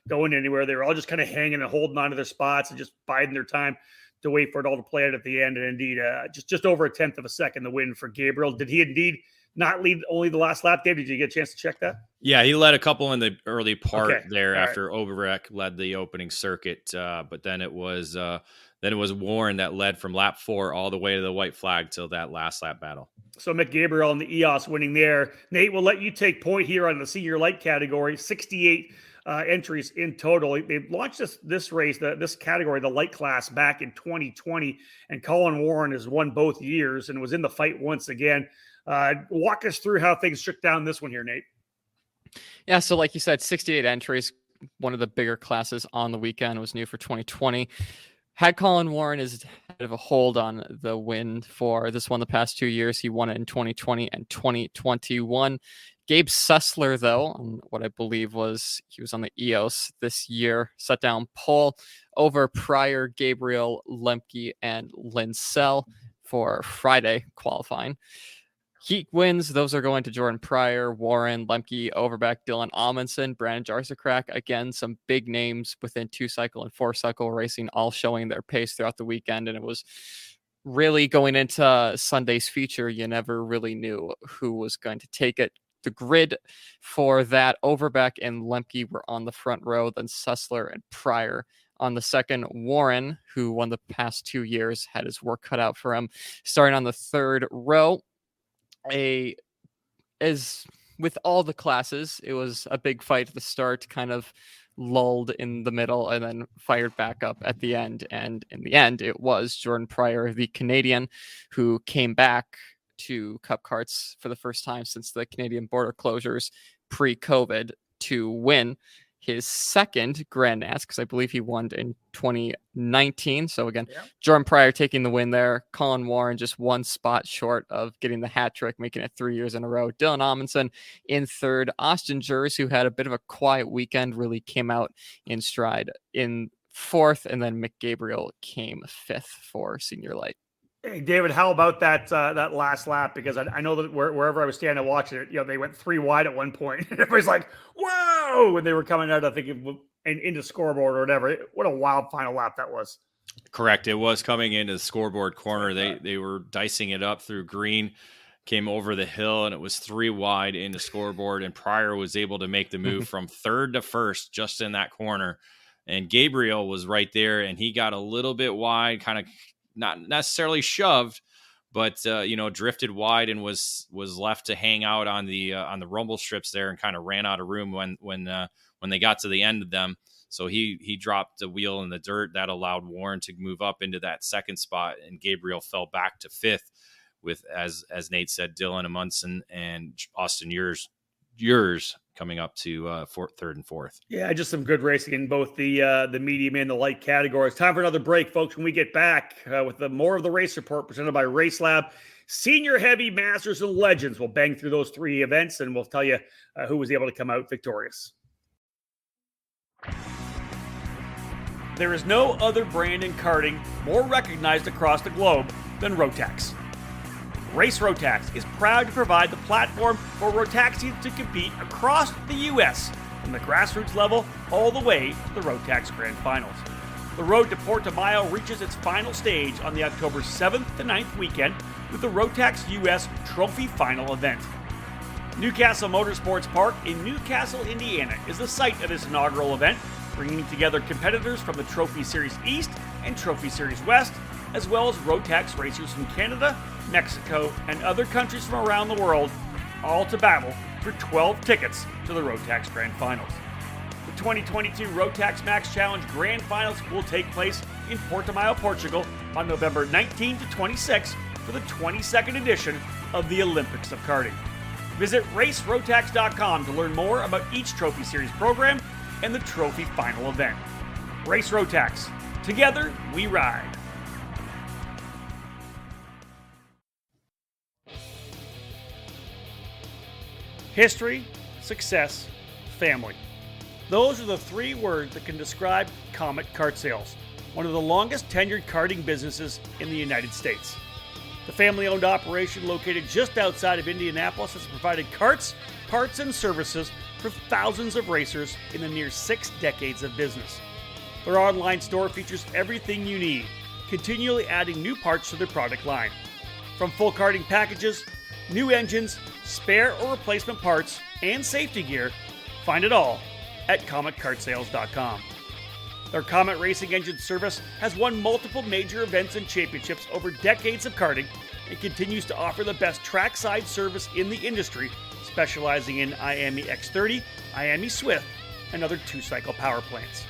going anywhere. They were all just kind of hanging and holding on to their spots and just biding their time to wait for it all to play out at the end. And indeed, just over a tenth of a second the win for Gabriel. Did he indeed not lead only the last lap, Dave? Did you get a chance to check that? Yeah, he led a couple in the early part there all after Overbeck led the opening circuit, but then it was Warren that led from lap 4 all the way to the white flag till that last lap battle. So Mick Gabriel and the EOS winning there. Nate, we'll let you take point here on the senior light category. 68 entries in total. They launched this race, this category, the light class, back in 2020, and Colin Warren has won both years and was in the fight once again. Walk us through how things shook down this one here, Nate. Yeah, so like you said, 68 entries, one of the bigger classes on the weekend, was new for 2020. Had Colin Warren as head of a hold on the win for this one the past 2 years. He won it in 2020 and 2021. Gabe Sussler, though, on what I believe was he was on the EOS this year, set down pole over Pryor, Gabriel, Lemke, and Linsell for Friday qualifying. Heat wins, those are going to Jordan Pryor, Warren, Lemke, Overbeck, Dylan Amundsen, Brandon Jarzakrak. Again, some big names within 2-cycle and 4-cycle racing, all showing their pace throughout the weekend. And it was really going into Sunday's feature, you never really knew who was going to take it. The grid for that, Overbeck and Lemke were on the front row, then Sussler and Pryor on the second. Warren, who won the past 2 years, had his work cut out for him, starting on the third row. As with all the classes, it was a big fight at the start, kind of lulled in the middle, and then fired back up at the end. And in the end, it was Jordan Pryor, the Canadian, who came back to Cup Karts for the first time since the Canadian border closures pre-COVID to win his second Grand National, because I believe he won in 2019. So again, Jordan Pryor taking the win there. Colin Warren just one spot short of getting the hat trick, making it 3 years in a row. Dylan Amundsen in third. Austin Jers, who had a bit of a quiet weekend, really came out in stride in fourth. And then Mick Gabriel came fifth for senior light. Hey, David, how about that last lap? Because I know that wherever I was standing watching it, they went 3 wide at one point. And everybody's like, whoa, when they were coming out, I think, into scoreboard or whatever. What a wild final lap that was. Correct. It was coming into the scoreboard corner. They were dicing it up through green, came over the hill, and it was 3 wide into scoreboard. And Pryor was able to make the move from third to first just in that corner. And Gabriel was right there, and he got a little bit wide, kind of not necessarily shoved, but drifted wide and was left to hang out on the rumble strips there, and kind of ran out of room when they got to the end of them. So he dropped the wheel in the dirt. That allowed Warren to move up into that second spot, and Gabriel fell back to fifth with, as Nate said, Dylan Amundsen and Austin Jers coming up to third and fourth. Yeah, just some good racing in both the medium and the light categories. Time for another break, folks. When we get back with more of the race report presented by Race Lab, Senior Heavy, Masters, and Legends. We'll bang through those 3 events, and we'll tell you who was able to come out victorious. There is no other brand in karting more recognized across the globe than Rotax. Race Rotax is proud to provide the platform for Rotaxians to compete across the U.S., from the grassroots level all the way to the Rotax Grand Finals. The road to Portimao reaches its final stage on the October 7th to 9th weekend with the Rotax U.S. Trophy Final event. Newcastle Motorsports Park in Newcastle, Indiana is the site of this inaugural event, bringing together competitors from the Trophy Series East and Trophy Series West, as well as Rotax racers from Canada, Mexico, and other countries from around the world, all to battle for 12 tickets to the Rotax Grand Finals. The 2022 Rotax Max Challenge Grand Finals will take place in Portimao, Portugal on November 19 to 26 for the 22nd edition of the Olympics of Karting. Visit racerotax.com to learn more about each Trophy Series program and the Trophy Final event. Race Rotax. Together, we ride. History, success, family. Those are the three words that can describe Comet Kart Sales, one of the longest tenured karting businesses in the United States. The family-owned operation located just outside of Indianapolis has provided karts, parts, and services for thousands of racers in the near 6 decades of business. Their online store features everything you need, continually adding new parts to their product line. From full karting packages, new engines, spare or replacement parts, and safety gear, find it all at CometKartSales.com. Their Comet Racing Engine service has won multiple major events and championships over decades of karting and continues to offer the best trackside service in the industry, specializing in IAME X30, IAME Swift, and other 2-cycle power plants.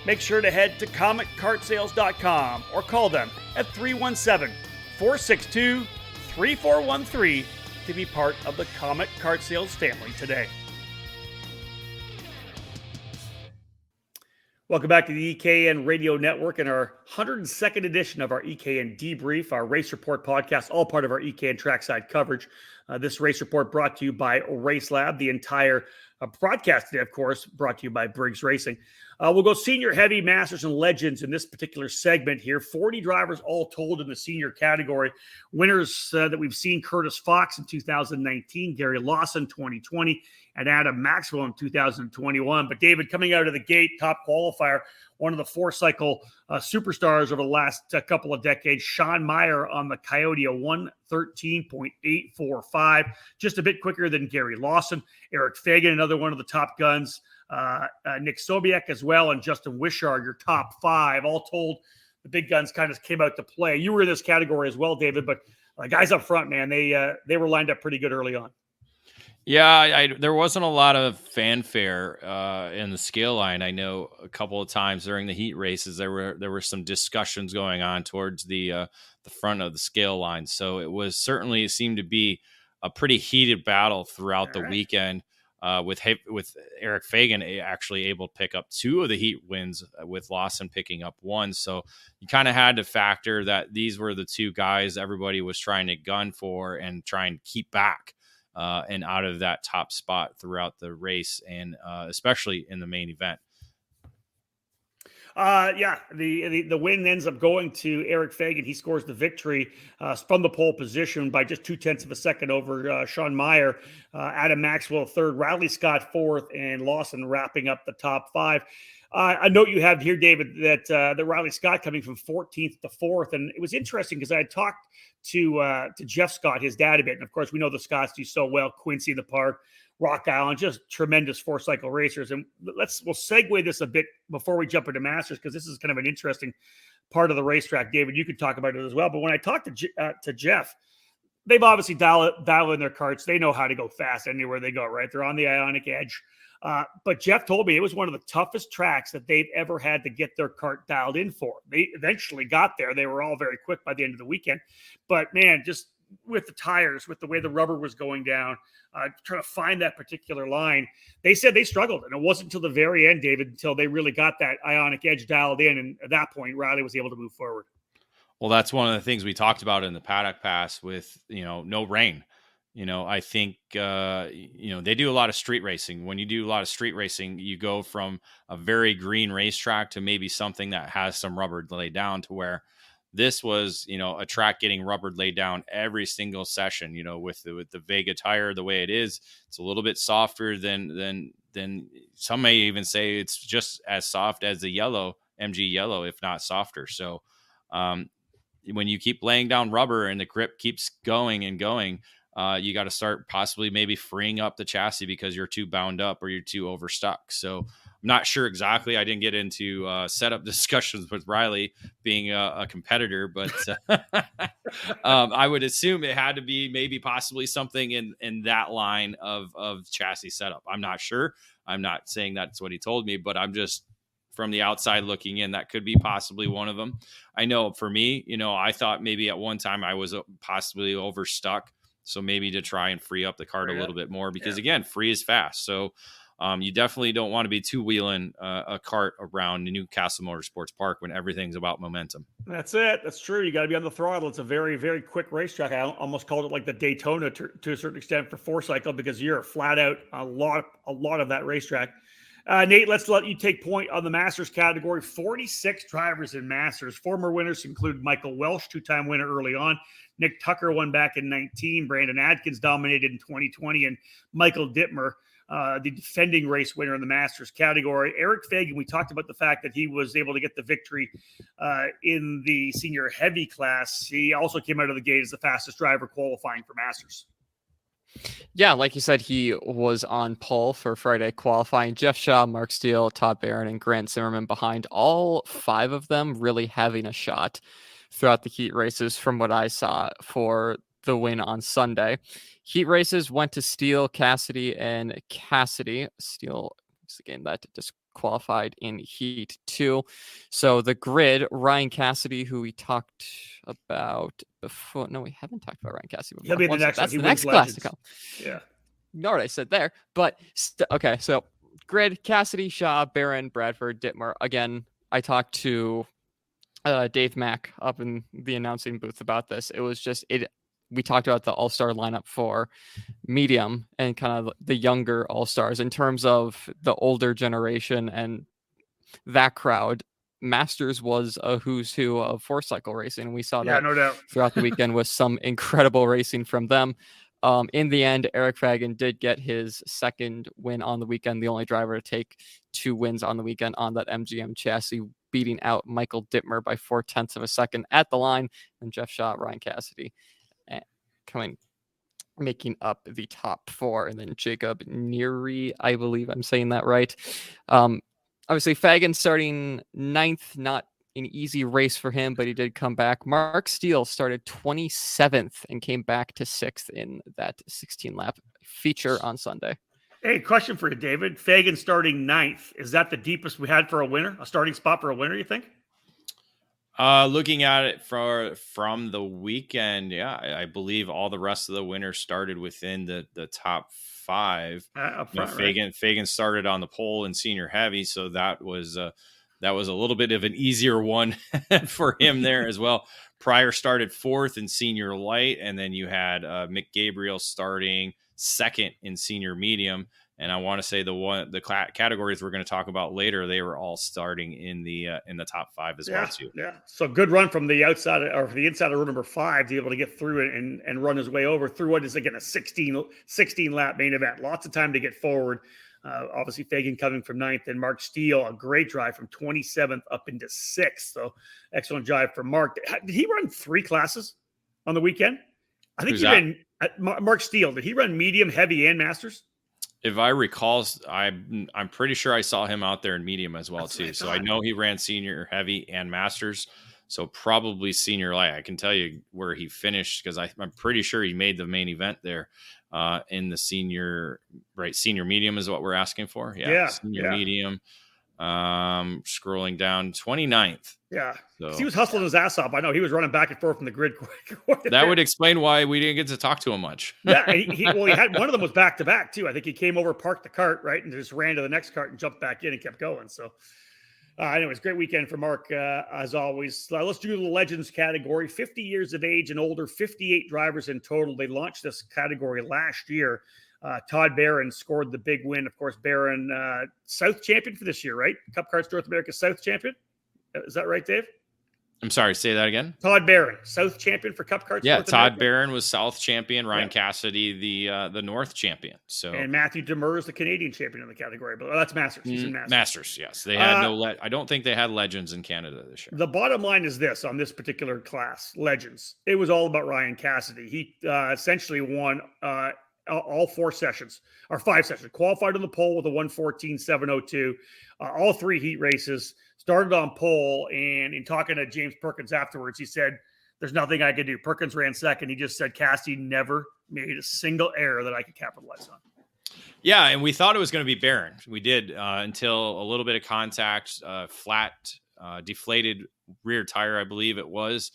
Make sure to head to CometKartSales.com or call them at 317-462-3413 to be part of the Comet Kart Sales family today. Welcome back to the EKN Radio Network and our 102nd edition of our EKN Debrief, our race report podcast, all part of our EKN trackside coverage. This race report brought to you by Race Lab. The entire broadcast today, of course, brought to you by Briggs Racing. We'll go senior, heavy, masters, and legends in this particular segment here. 40 drivers all told in the senior category. Winners that we've seen: Curtis Fox in 2019, Gary Lawson 2020, and Adam Maxwell in 2021. But David, coming out of the gate, top qualifier, one of the 4-cycle superstars over the last couple of decades, Sean Meyer on the Coyote, a 1:13.845, just a bit quicker than Gary Lawson. Eric Fagan, another one of the top guns. Nick Sobiek as well, and Justin Wishart, your top 5. All told, the big guns kind of came out to play. You were in this category as well, David, but guys up front, man, they were lined up pretty good early on. Yeah, there wasn't a lot of fanfare in the scale line. I know a couple of times during the heat races there were some discussions going on towards the front of the scale line. So it seemed to be a pretty heated battle throughout the weekend. With Eric Fagan actually able to pick up 2 of the heat wins, with Lawson picking up 1. So you kind of had to factor that these were the 2 guys everybody was trying to gun for and try and keep back and out of that top spot throughout the race, and especially in the main event. The win ends up going to Eric Fagan. He scores the victory from the pole position by just 0.2 of a second over Sean Meyer. Adam Maxwell third, Riley Scott fourth, and Lawson wrapping up the top 5. A note you have here, David, that the Riley Scott coming from 14th to 4th, and it was interesting because I had talked to Jeff Scott, his dad, a bit, and of course we know the Scotts do so well. Quincy in the Park, Rock Island, just tremendous 4-cycle racers. And we'll segue this a bit before we jump into Masters, because this is kind of an interesting part of the racetrack. David, you could talk about it as well. But when I talked to Jeff, they've obviously dialed in their karts. They know how to go fast anywhere they go, right? They're on the Ionic Edge. But Jeff told me it was one of the toughest tracks that they've ever had to get their kart dialed in for. They eventually got there. They were all very quick by the end of the weekend. But, man, just with the tires, with the way the rubber was going down, trying to find that particular line, they said they struggled. And it wasn't until the very end, David, until they really got that Ionic Edge dialed in. And at that point, Riley was able to move forward. Well, that's one of the things we talked about in the paddock pass with, no rain. I think, they do a lot of street racing. When you do a lot of street racing, you go from a very green racetrack to maybe something that has some rubber laid down, to where this was, a track getting rubber laid down every single session, with the Vega tire the way it is. It's a little bit softer than some may even say it's just as soft as the yellow, MG yellow, if not softer. So when you keep laying down rubber and the grip keeps going and going, you got to start possibly maybe freeing up the chassis because you're too bound up or you're too overstuck. So I'm not sure exactly. I didn't get into setup discussions with Riley being a competitor, but I would assume it had to be maybe possibly something in that line of chassis setup. I'm not sure. I'm not saying that's what he told me, but I'm just from the outside looking in, that could be possibly one of them. I know for me, I thought maybe at one time I was possibly overstuck. So maybe to try and free up the kart a little bit more, because again, free is fast. So you definitely don't want to be two-wheeling a kart around the Newcastle Motorsports Park when everything's about momentum. That's it. That's true. You got to be on the throttle. It's a very, very quick racetrack. I almost called it like the Daytona to a certain extent for 4-cycle, because you're flat out a lot of that racetrack. Nate, let's let you take point on the Masters category. 46 drivers in Masters. Former winners include Michael Welsh, two-time winner early on. Nick Tucker won back in 19. Brandon Adkins dominated in 2020. And Michael Dittmer, the defending race winner in the Masters category. Eric Fagan, we talked about the fact that he was able to get the victory in the senior heavy class. He also came out of the gate as the fastest driver qualifying for Masters. Yeah, like you said, he was on pole for Friday qualifying. Jeff Shaw, Mark Steele, Todd Barron, and Grant Zimmerman behind. All 5 of them really having a shot throughout the heat races from what I saw for the win on Sunday. Heat races went to Steele, Cassidy, and Cassidy. Steele is the game that disqualified in Heat 2. So the grid, Ryan Cassidy, who we talked about before. No, we haven't talked about Ryan Cassidy before. He'll be in the next That's one. the next class to come. Yeah. Ignore what I said there. But okay, so grid, Cassidy, Shaw, Barron, Bradford, Dittmer. Again, I talked to Dave Mack up in the announcing booth about this. It was just we talked about the all-star lineup for medium and kind of the younger all-stars in terms of the older generation and that crowd. Masters was a who's who of 4-cycle racing. And we saw that no doubt throughout the weekend with some incredible racing from them. In the end, Eric Fagan did get his second win on the weekend, the only driver to take 2 wins on the weekend on that MGM chassis, beating out Michael Dittmer by 0.4 of a second at the line, and Jeff Shaw, Ryan Cassidy making up the top 4, and then Jacob Neary, I believe I'm saying that right. Obviously, Fagan starting 9th, not an easy race for him, but he did come back. Mark Steele started 27th and came back to 6th in that 16-lap feature on Sunday. Hey, question for you, David. Fagan starting 9th. Is that the deepest we had for a winner? A starting spot for a winner, you think? Looking at it from the weekend, yeah, I believe all the rest of the winners started within the top 5. Up front, Fagan started on the pole in senior heavy, so that was a little bit of an easier one for him there as well. Pryor started 4th in senior light, and then you had Mick Gabriel starting 2nd in senior medium. And I want to say the categories we're going to talk about later, they were all starting in the top 5 as well too. Yeah. So good run from the outside or the inside of row number 5 to be able to get through it and run his way over through what is again a 16 lap main event. Lots of time to get forward. Obviously Fagan coming from 9th, and Mark Steele, a great drive from 27th up into 6th. So excellent drive for Mark. Did he run 3 classes on the weekend? I think he ran Mark Steele. Did he run medium, heavy, and masters? If I recall, I'm pretty sure I saw him out there in medium as well. That's too. So I know he ran senior heavy and masters. So probably senior light. I can tell you where he finished because I'm pretty sure he made the main event there in the senior medium is what we're asking for. Yeah. Senior medium. Scrolling down 29th. Yeah. So he was hustling his ass off. I know he was running back and forth from the grid. That would explain why we didn't get to talk to him much. Yeah. And he had one of them was back to back too. I think he came over, parked the cart, right, and just ran to the next cart and jumped back in and kept going. So anyways, great weekend for Mark, as always. Let's do the Legends category. 50 years of age and older, 58 drivers in total. They launched this category last year. Todd Barron scored the big win. Of course, Barron, South champion for this year, right? Cup Karts North America South champion. Is that right, Dave? I'm sorry, say that again. Todd Barron, South champion for Cup Karts. Yeah, North Todd America. Barron was South champion. Ryan Cassidy, the North champion. So and Matthew Demers, the Canadian champion in the category. But that's Masters. He's in Masters. Masters, yes. They had I don't think they had Legends in Canada this year. The bottom line is this on this particular class, Legends. It was all about Ryan Cassidy. He essentially won all 4 sessions or 5 sessions, qualified on the pole with a 1:14.702, all 3 heat races, started on pole. And in talking to James Perkins afterwards, he said, there's nothing I could do. Perkins ran second. He just said, Cassidy never made a single error that I could capitalize on. Yeah. And we thought it was going to be Barron. We did until a little bit of contact, flat, deflated rear tire, I believe it was.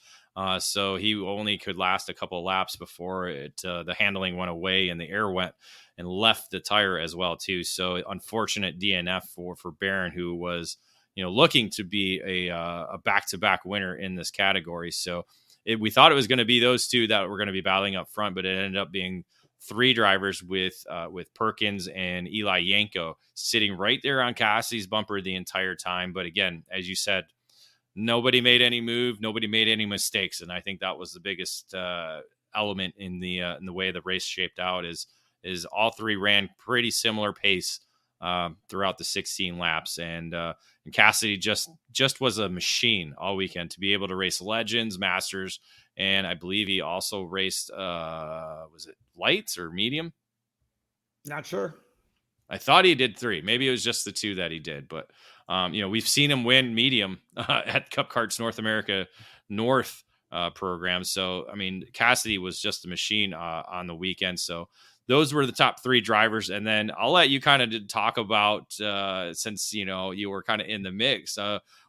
So he only could last a couple of laps before the handling went away and the air went and left the tire as well too. So unfortunate DNF for Barron, who was looking to be a back-to-back winner in this category. So we thought it was going to be those two that were going to be battling up front, but it ended up being three drivers with Perkins and Eli Yanko sitting right there on Cassidy's bumper the entire time. But again, as you said, nobody made any move, nobody made any mistakes, and I think that was the biggest element in the way the race shaped out. Is all three ran pretty similar pace throughout the 16 laps, and Cassidy just was a machine all weekend to be able to race Legends, Masters, and I believe he also raced was it lights or medium? Not sure. I thought he did 3. Maybe it was just the 2 that he did, but we've seen him win medium at Cup Karts North America North program. So, I mean, Cassidy was just a machine on the weekend. So those were the top 3 drivers. And then I'll let you kind of talk about, since, you were kind of in the mix,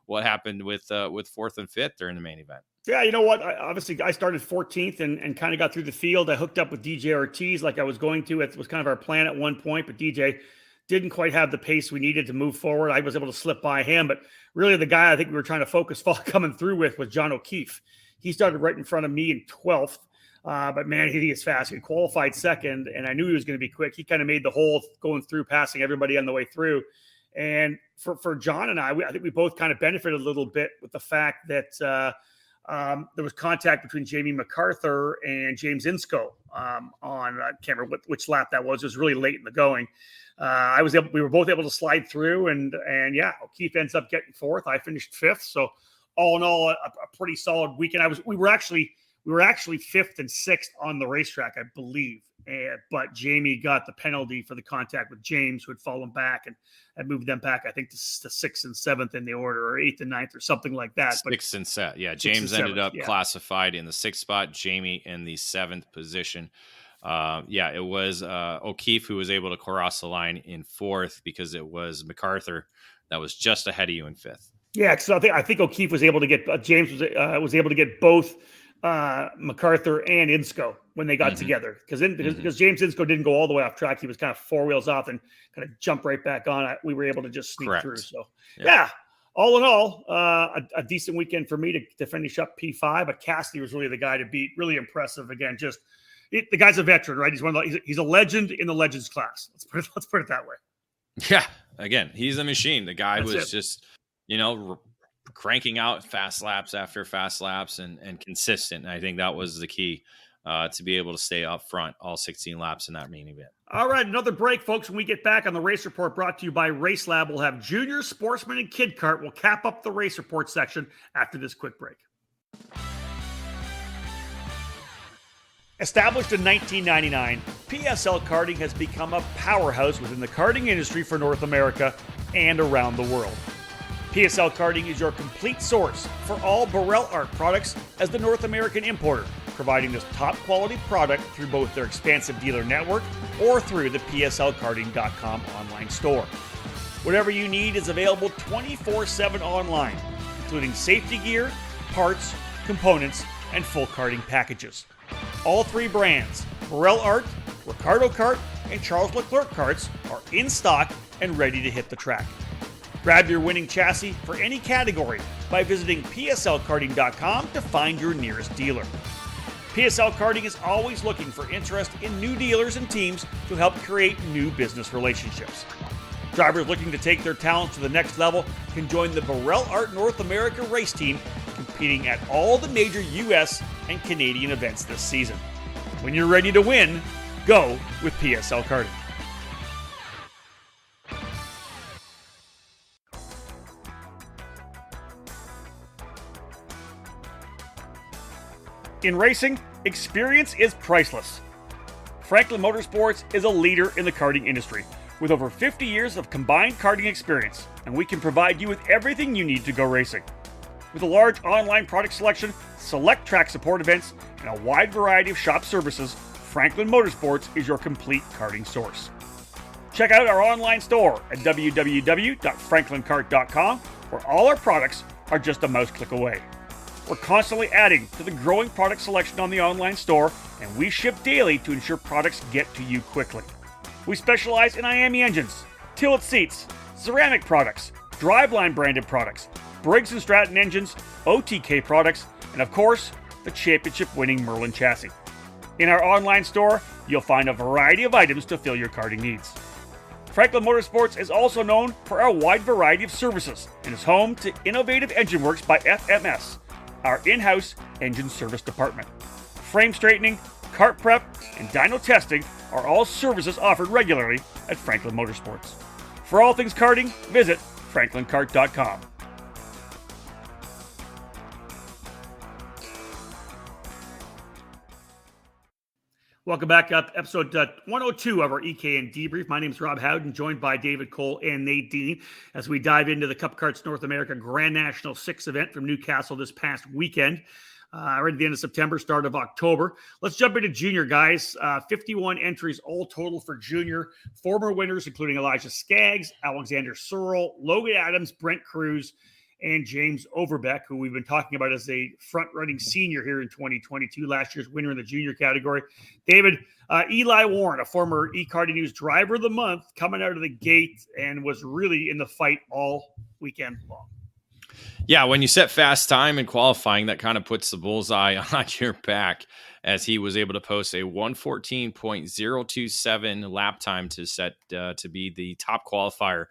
what happened with 4th and 5th during the main event. Yeah, you know what? Obviously, I started 14th and kind of got through the field. I hooked up with DJ Ortiz like I was going to. It was kind of our plan at one point, but DJ didn't quite have the pace we needed to move forward. I was able to slip by him, but really the guy I think we were trying to focus coming through with was John O'Keefe. He started right in front of me in 12th, but man, he is fast. He qualified second, and I knew he was going to be quick. He kind of made the hole going through, passing everybody on the way through. And for John and I think we both kind of benefited a little bit with the fact that there was contact between Jamie MacArthur and James Insco on I can't remember which lap that was. It was really late in the going. We were both able to slide through, and yeah, O'Keefe ends up getting 4th. I finished 5th. So all in all, a pretty solid weekend. We were actually 5th and 6th on the racetrack, I believe. But Jamie got the penalty for the contact with James, who had fallen back, and had moved them back, I think, to 6th and 7th in the order, or 8th and 9th, or something like that. 6th and 7th. Yeah, James ended up classified in the 6th spot, Jamie in the 7th position. It was O'Keefe who was able to cross the line in 4th, because it was MacArthur that was just ahead of you in 5th. Yeah, so I think O'Keefe was able to get James was able to get both MacArthur and Insco when they got together, because James Insco didn't go all the way off track. He was kind of 4 wheels off and kind of jumped right back on. We were able to just sneak through. So yeah, all in all, a decent weekend for me to finish up P5. But Cassidy was really the guy to beat. Really impressive. Again, the guy's a veteran, right? He's a legend in the legends class. Let's put it that way. Yeah. Again, he's a machine. The guy was just, cranking out fast laps after fast laps and consistent. And I think that was the key to be able to stay up front all 16 laps in that main event. All right, another break, folks. When we get back on the Race Report, brought to you by Race Lab, we'll have Junior, Sportsman, and Kid Kart. We'll cap up the Race Report section after this quick break. Established in 1999, PSL Karting has become a powerhouse within the karting industry for North America and around the world. PSL Karting is your complete source for all Burrell Art products as the North American importer, providing this top quality product through both their expansive dealer network or through the PSLkarting.com online store. Whatever you need is available 24/7 online, including safety gear, parts, components, and full karting packages. All 3 brands, Burrell Art, Ricardo Kart, and Charles Leclerc Karts, are in stock and ready to hit the track. Grab your winning chassis for any category by visiting PSLkarting.com to find your nearest dealer. PSL Karting is always looking for interest in new dealers and teams to help create new business relationships. Drivers looking to take their talents to the next level can join the Burrell Art North America race team, competing at all the major U.S. and Canadian events this season. When you're ready to win, go with PSL Karting. In racing, experience is priceless. Franklin Motorsports is a leader in the karting industry with over 50 years of combined karting experience, and we can provide you with everything you need to go racing. With a large online product selection, select track support events, and a wide variety of shop services, Franklin Motorsports is your complete karting source. Check out our online store at www.franklinkart.com, where all our products are just a mouse click away. We're constantly adding to the growing product selection on the online store, and we ship daily to ensure products get to you quickly. We specialize in IAME engines, Tillett seats, ceramic products, driveline branded products, Briggs & Stratton engines, OTK products, and of course, the championship winning Merlin chassis. In our online store, you'll find a variety of items to fill your karting needs. Franklin Motorsports is also known for our wide variety of services and is home to Innovative Engine Works by FMS, our in-house engine service department. Frame straightening, kart prep, and dyno testing are all services offered regularly at Franklin Motorsports. For all things karting, visit franklinkart.com. Welcome back up, episode 102 of our EKN Debrief. My name is Rob Howden, joined by David Cole and Nate Dean as we dive into the Cup Karts North America Grand National 6 event from Newcastle this past weekend. Right at the end of September, start of October. Let's jump into junior, guys. 51 entries all total for junior. Former winners, including Elijah Skaggs, Alexander Searle, Logan Adams, Brent Cruz, and James Overbeck, who we've been talking about as a front-running senior here in 2022, last year's winner in the junior category. David, Eli Warren, a former eKarting News Driver of the Month, coming out of the gate and was really in the fight all weekend long. Yeah, when you set fast time in qualifying, that kind of puts the bullseye on your back, as he was able to post a 1:14.027 lap time to set to be the top qualifier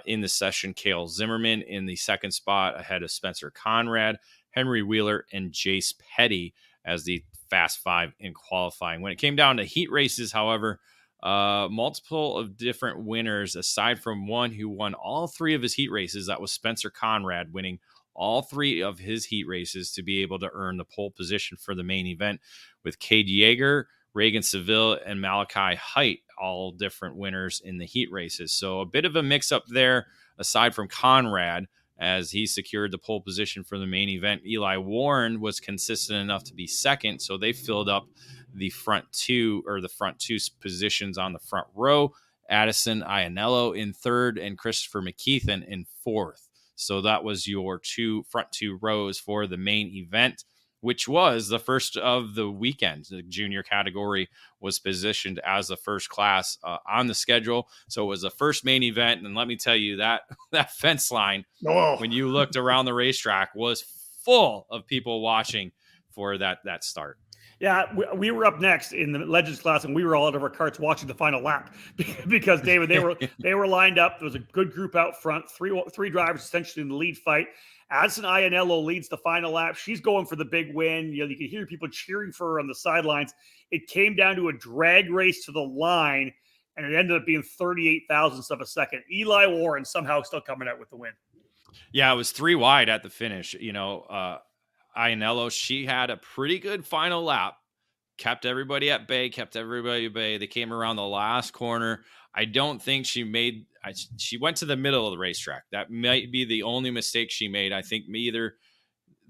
in the session. Cale Zimmerman in the second spot ahead of Spencer Conrad, Henry Wheeler, and Jace Petty as the fast five in qualifying. When it came down to heat races, however, multiple of different winners, aside from one who won all three of his heat races. That was Spencer Conrad, winning all three of his heat races to be able to earn the pole position for the main event, with Cade Yeager, Reagan Seville, and Malachi Height, all different winners in the heat races. So a bit of a mix-up there, aside from Conrad, as he secured the pole position for the main event. Eli Warren was consistent enough to be second, so they filled up the front two positions on the front row. Addison Ianello in third and Christopher McKeithen in fourth. So that was your front two rows for the main event, which was the first of the weekend. The junior category was positioned as the first class on the schedule. So it was the first main event. And let me tell you, that fence line, when you looked around the racetrack, was full of people watching for that start. Yeah, we were up next in the Legends class, and we were all out of our carts watching the final lap because, David, they were lined up. There was a good group out front, three drivers essentially in the lead fight. Addison Ianello leads the final lap. She's going for the big win. You can hear people cheering for her on the sidelines. It came down to a drag race to the line, and it ended up being 38 thousandths of a second. Eli Warren somehow still coming out with the win. Yeah, it was 3 wide at the finish. Ianello, she had a pretty good final lap, kept everybody at bay. They came around the last corner. I don't think she went to the middle of the racetrack. That might be the only mistake she made. I think either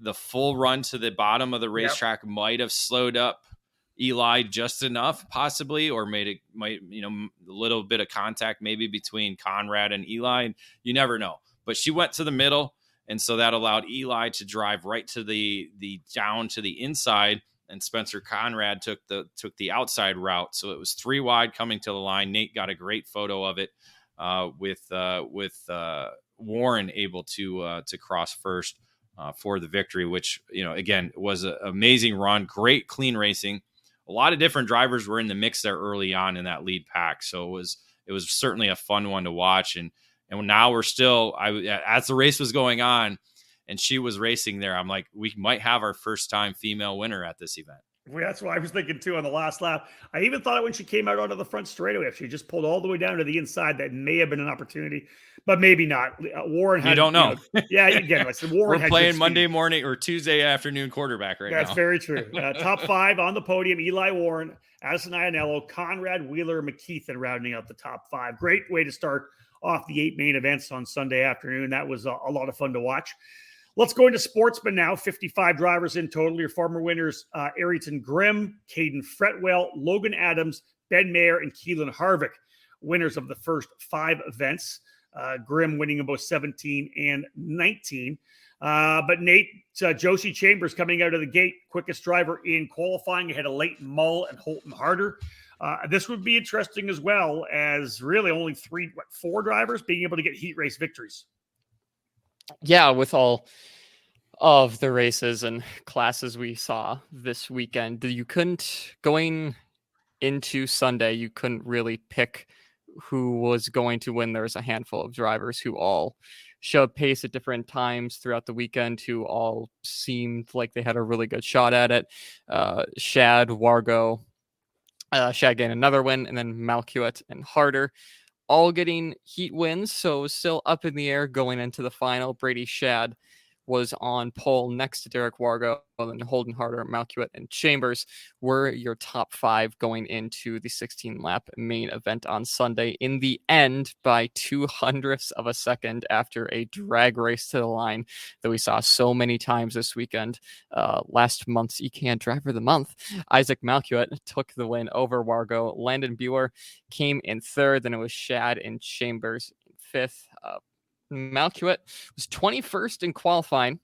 the full run to the bottom of the racetrack might have slowed up Eli just enough, possibly, or a little bit of contact maybe between Conrad and Eli. You never know. But she went to the middle, and so that allowed Eli to drive right to the down to the inside, and Spencer Conrad took the outside route. So it was 3 wide coming to the line. Nate got a great photo of it with Warren able to cross first for the victory, which again was an amazing run, great clean racing. A lot of different drivers were in the mix there early on in that lead pack, so it was certainly a fun one to watch. And now we're still, as the race was going on and she was racing there, I'm like, we might have our first time female winner at this event. Well, that's what I was thinking too on the last lap. I even thought when she came out onto the front straightaway, if she just pulled all the way down to the inside, that may have been an opportunity, but maybe not. Warren had, you don't know. Yeah, again, I said Warren. We're playing Monday morning or Tuesday afternoon quarterback now. That's very true. Top 5 on the podium: Eli Warren, Addison Ianello, Conrad, Wheeler, McKeithen rounding out the top 5. Great way to start off the 8 main events on Sunday afternoon. That was a lot of fun to watch. Let's go into sportsmen now. 55 drivers in total. Your former winners, Ayrton Grimm, Caden Fretwell, Logan Adams, Ben Mayer, and Keelan Harvick, winners of the first 5 events. Grimm winning in both 17 and 19. But Nate, Josie Chambers coming out of the gate, quickest driver in qualifying ahead of Leighton Mull and Holton Harder. This would be interesting as well, as really only 4 drivers being able to get heat race victories. Yeah, with all of the races and classes we saw this weekend, you couldn't, going into Sunday, you couldn't really pick who was going to win. There was a handful of drivers who all showed pace at different times throughout the weekend, who all seemed like they had a really good shot at it. Shad, Wargo, Shad gained another win, and then Malkuit and Harder all getting heat wins. So it was still up in the air going into the final. Brady Shad was on pole next to Derek Wargo, and then Holden Harder, Malkuit, and Chambers were your top 5 going into the 16-lap main event on Sunday. In the end, by 0.02 of a second after a drag race to the line that we saw so many times this weekend, last month's EKN Driver of the Month, Isaac Malkuit took the win over Wargo. Landon Buer came in 3rd, then it was Shad and Chambers in 5th. Malkuit was 21st in qualifying,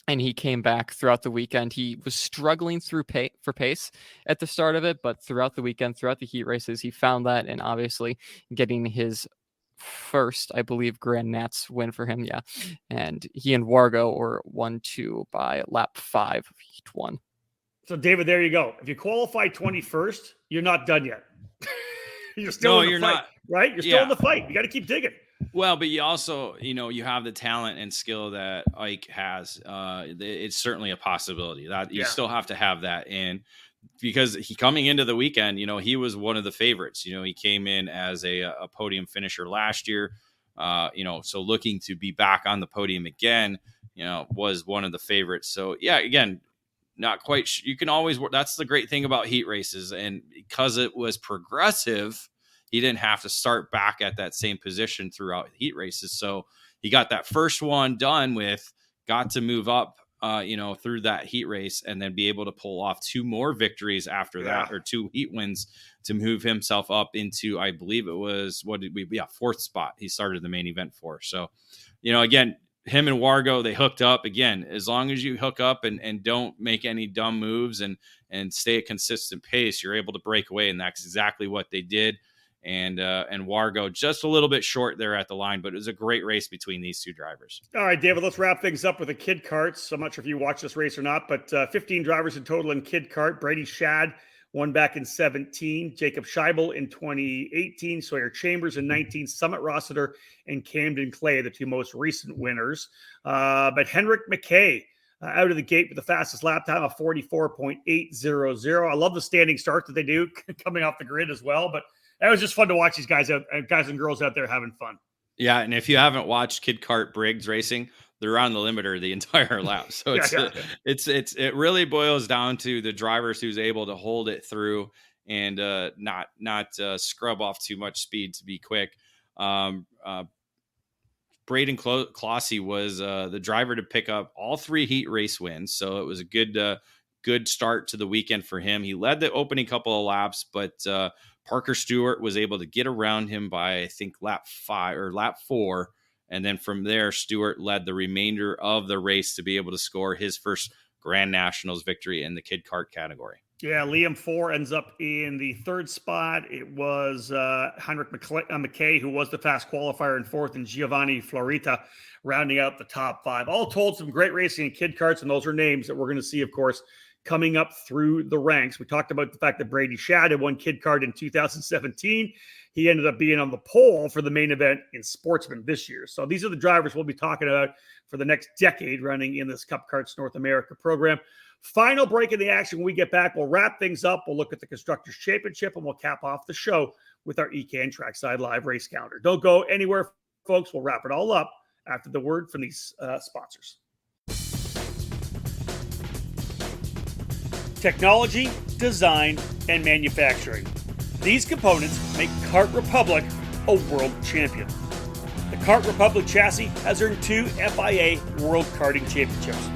and he came back throughout the weekend. He was struggling for pace at the start of it, but throughout the weekend, throughout the heat races, he found that, and obviously getting his first, I believe, Grand Nats win for him. Yeah. And he and Wargo were 1-2 by lap 5 of heat 1. So, David, there you go. If you qualify 21st, you're not done yet. You're still in the fight, right? You're still in the fight. You got to keep digging. Well, but you also, you have the talent and skill that Ike has. It's certainly a possibility that you still have to have that. And because coming into the weekend, he was one of the favorites. He came in as a podium finisher last year. So looking to be back on the podium again, was one of the favorites. So yeah, again, not quite. You can always work. That's the great thing about heat races, and because it was progressive, he didn't have to start back at that same position throughout heat races. So he got that first one done with, got to move up, through that heat race, and then be able to pull off 2 more victories after that, or 2 heat wins to move himself up into, I believe it was, 4th spot he started the main event for. So, again, him and Wargo, they hooked up again. As long as you hook up and don't make any dumb moves and stay at consistent pace, you're able to break away. And that's exactly what they did. And Wargo just a little bit short there at the line, but it was a great race between these 2 drivers. All right, David, let's wrap things up with the Kid Karts. I'm not sure if you watched this race or not, but 15 drivers in total in Kid Kart. Brady Shad won back in 17, Jacob Scheibel in 2018, Sawyer Chambers in 19, Summit Rossiter and Camden Clay, the 2 most recent winners. But Henrik McKay out of the gate with the fastest lap time of 44.800. I love the standing start that they do coming off the grid as well, but it was just fun to watch these guys and girls out there having fun. Yeah, and if you haven't watched Kid Kart Briggs racing, they're on the limiter the entire lap. So it really boils down to the drivers who's able to hold it through and not scrub off too much speed to be quick. Braden Clossy was the driver to pick up all 3 heat race wins, so it was a good start to the weekend for him. He led the opening couple of laps, but Parker Stewart was able to get around him by, I think, lap 4. And then from there, Stewart led the remainder of the race to be able to score his first Grand Nationals victory in the Kid Kart category. Yeah, Liam 4 ends up in the 3rd spot. It was Henrik McKay, who was the fast qualifier in 4th, and Giovanni Florita rounding out the top 5. All told, some great racing in Kid Karts, and those are names that we're going to see, of course, coming up through the ranks. We talked about the fact that Brady Shad had won Kid Kart in 2017. He ended up being on the pole for the main event in Sportsman this year. So these are the drivers we'll be talking about for the next decade running in this Cup Karts North America program. Final break in the action. When we get back, we'll wrap things up. We'll look at the Constructors' Championship, and we'll cap off the show with our EKN Trackside Live race calendar. Don't go anywhere, folks. We'll wrap it all up after the word from these sponsors. Technology, design, and manufacturing. These components make Kart Republic a world champion. The Kart Republic chassis has earned 2 FIA World Karting Championships.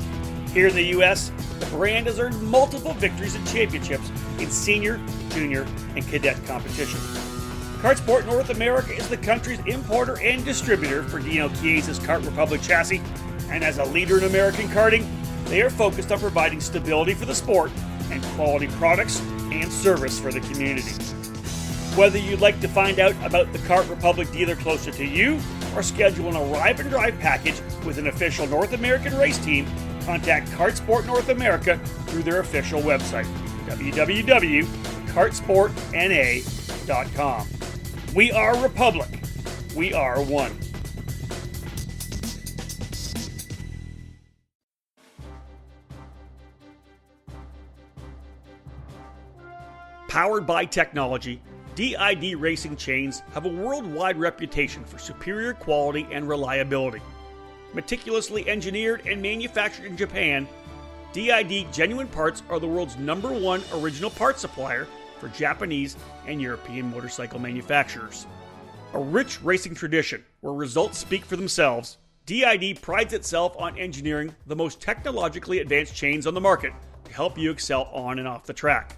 Here in the U.S., the brand has earned multiple victories and championships in senior, junior, and cadet competition. Kartsport North America is the country's importer and distributor for Dino Chiesa's Kart Republic chassis, and as a leader in American karting, they are focused on providing stability for the sport and quality products and service for the community. Whether you'd like to find out about the Kart Republic dealer closer to you or schedule an arrive and drive package with an official North American race team, contact Kartsport North America through their official website, www.kartsportna.com. We are Republic. We are one. Powered by technology, DID racing chains have a worldwide reputation for superior quality and reliability. Meticulously engineered and manufactured in Japan, DID genuine parts are the world's #1 original parts supplier for Japanese and European motorcycle manufacturers. A rich racing tradition where results speak for themselves, DID prides itself on engineering the most technologically advanced chains on the market to help you excel on and off the track.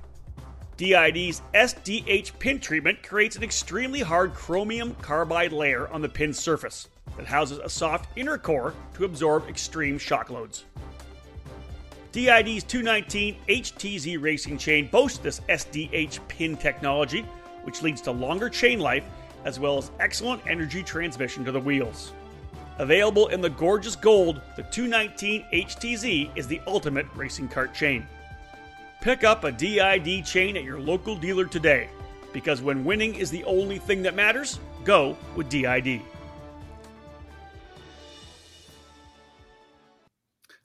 DID's SDH pin treatment creates an extremely hard chromium carbide layer on the pin surface that houses a soft inner core to absorb extreme shock loads. DID's 219 HTZ racing chain boasts this SDH pin technology, which leads to longer chain life as well as excellent energy transmission to the wheels. Available in the gorgeous gold, the 219 HTZ is the ultimate racing kart chain. Pick up a DID chain at your local dealer today, because when winning is the only thing that matters, go with DID.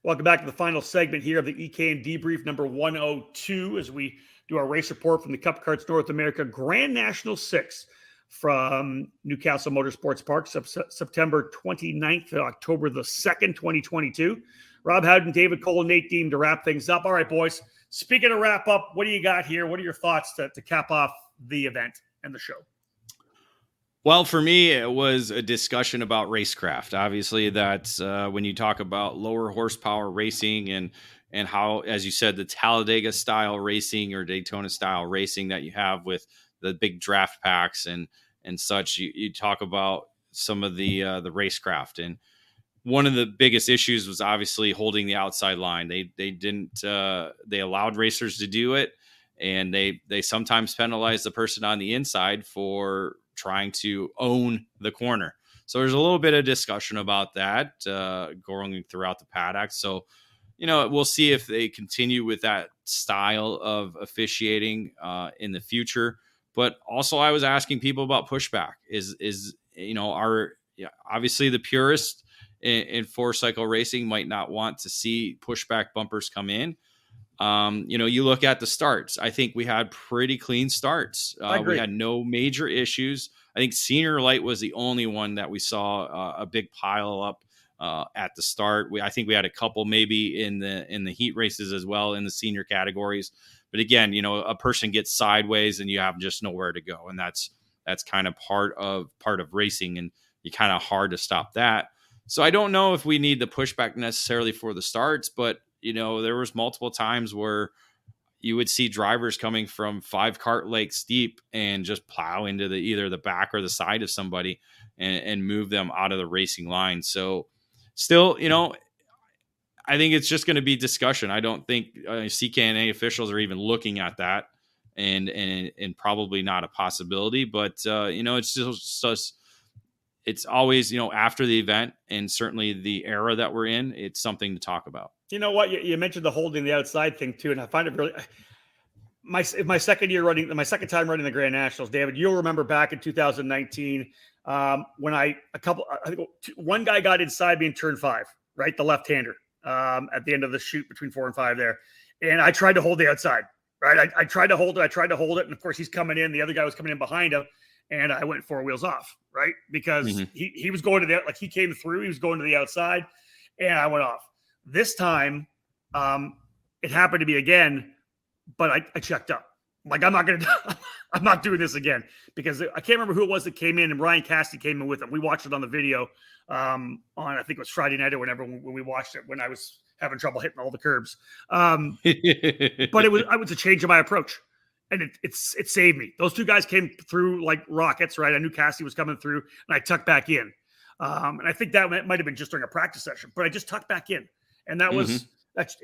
Welcome back to the final segment here of the EKN Debrief number 102 as we do our race report from the Cup Karts North America Grand National 6 from Newcastle Motorsports Park, September 29th to October the 2nd, 2022. Rob Howden, David Cole, and Nate Deem to wrap things up. All right, boys. Speaking of wrap up, what do you got here? What are your thoughts to cap off the event and the show? Well, for me, it was a discussion about racecraft. Obviously, that's when you talk about lower horsepower racing and how, as you said, the Talladega style racing or Daytona style racing that you have with the big draft packs and such. You talk about some of the racecraft, and one of the biggest issues was obviously holding the outside line. They didn't they allowed racers to do it, and they sometimes penalized the person on the inside for trying to own the corner. So there's a little bit of discussion about that going throughout the paddock. So, we'll see if they continue with that style of officiating in the future. But also I was asking people about pushback obviously the purists in four-cycle racing might not want to see pushback bumpers come in. You look at the starts. I think we had pretty clean starts. We had no major issues. I think Senior Light was the only one that we saw a big pile up at the start. I think we had a couple maybe in the heat races as well in the senior categories. But again, a person gets sideways and you have just nowhere to go, and that's kind of part of racing, and you kind of hard to stop that. So I don't know if we need the pushback necessarily for the starts, but there was multiple times where you would see drivers coming from 5 cart lengths deep and just plow into either the back or the side of somebody and move them out of the racing line. So still, I think it's just going to be discussion. I don't think CKNA officials are even looking at that, and probably not a possibility. But it's just it's always after the event, and certainly the era that we're in, it's something to talk about. You know what? You mentioned the holding the outside thing too, and I find it really my second time running the Grand Nationals. David, you'll remember back in 2019 when one guy got inside me in turn 5, right, the left-hander at the end of the chute between 4 and 5 there, and I tried to hold the outside. Right, I tried to hold it, and of course he's coming in. The other guy was coming in behind him, and I went 4 wheels off, right, because he was going to he came through. He was going to the outside, and I went off. This time, it happened to be again, but I checked up. Like, I'm not doing this again, because I can't remember who it was that came in, and Ryan Cassidy came in with him. We watched it on the video on, I think it was Friday night or whenever when we watched it, when I was having trouble hitting all the curbs. But I was a change in my approach, and it saved me. Those two guys came through like rockets, right? I knew Cassidy was coming through, and I tucked back in. And I think that might have been just during a practice session, but I just tucked back in. And that was that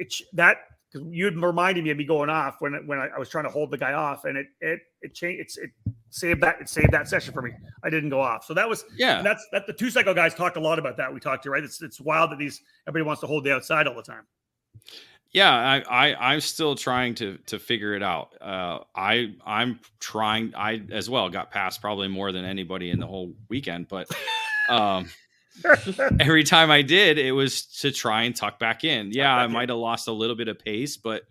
because you had reminded me of me going off when I was trying to hold the guy off, and it changed. It saved that session for me. I didn't go off. So that was And that's the 2 cycle guys talked a lot about that. We talked to, right. It's wild that everybody wants to hold the outside all the time. Yeah, I'm still trying to figure it out. I'm trying. I as well got past probably more than anybody in the whole weekend, but um, every time I did, it was to try and tuck back in. Yeah, I might have lost a little bit of pace, but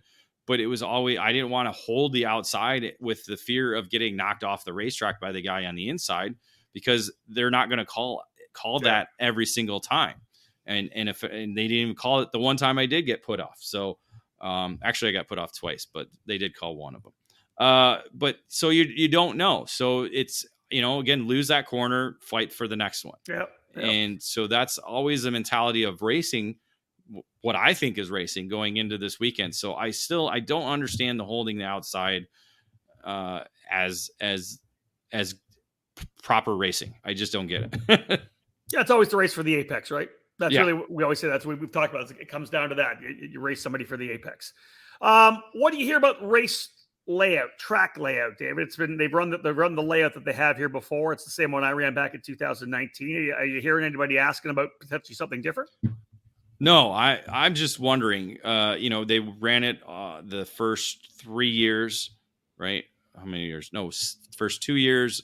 it was always, I didn't want to hold the outside with the fear of getting knocked off the racetrack by the guy on the inside, because they're not going to call that every single time. And they didn't even call it the one time I did get put off. So actually I got put off twice, but they did call one of them. But so you don't know. So it's, again, lose that corner, fight for the next one. Yep. And so that's always the mentality of racing, what I think is racing going into this weekend. So I don't understand the holding the outside as proper racing. I just don't get it. Yeah, it's always the race for the apex, right? That's Yeah. really, we always say that's what we've talked about. It comes down to that. You race somebody for the apex. What do you hear about race layout, track layout, David? They've run the layout that they have here before. It's the same one I ran back in 2019. Are you hearing anybody asking about potentially something different? No, I'm just wondering. They ran it the first 3 years, right? How many years? No, first 2 years.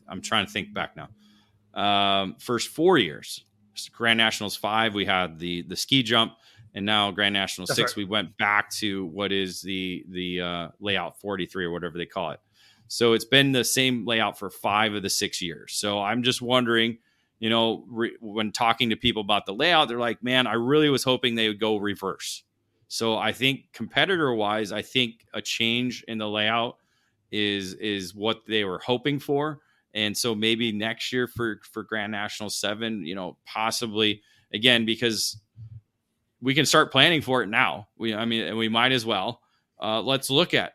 I'm trying to think back now. First 4 years, Grand Nationals 5, we had the ski jump, and now Grand Nationals 6, right. We went back to what is the layout 43 or whatever they call it. So it's been the same layout for 5 of the 6 years. So I'm just wondering, when talking to people about the layout, they're like, man, I really was hoping they would go reverse. So I think competitor wise, I think a change in the layout is what they were hoping for. And so maybe next year for Grand National 7, possibly again, because we can start planning for it now. We might as well. Let's look at,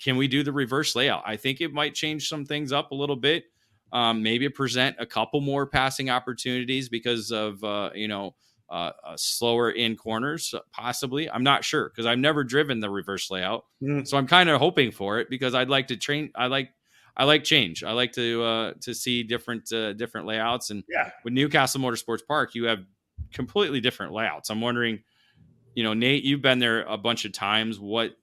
can we do the reverse layout? I think it might change some things up a little bit. Maybe present a couple more passing opportunities because of, slower in corners, possibly. I'm not sure because I've never driven the reverse layout. So I'm kind of hoping for it because I'd like to train. I like change. I like to see different layouts. And with Newcastle Motorsports Park, you have completely different layouts. I'm wondering, Nate, you've been there a bunch of times. What,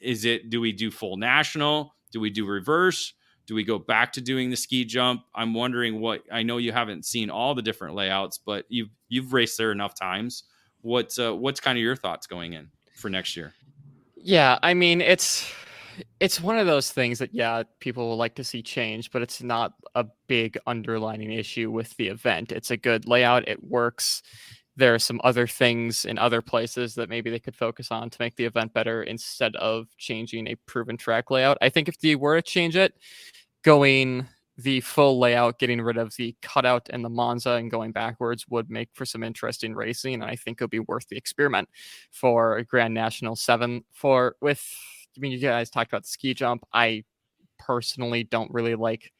is it? Do we do full national? Do we do reverse? Do we go back to doing the ski jump? I'm wondering I know you haven't seen all the different layouts, but you've raced there enough times. What's kind of your thoughts going in for next year? Yeah, I mean, it's one of those things that, people will like to see change, but it's not a big underlining issue with the event. It's a good layout. It works. There are some other things in other places that maybe they could focus on to make the event better instead of changing a proven track layout. I think if they were to change it, going the full layout, getting rid of the cutout and the Monza and going backwards would make for some interesting racing. And I think it would be worth the experiment for Grand National 7. You guys talked about the ski jump. I personally don't really like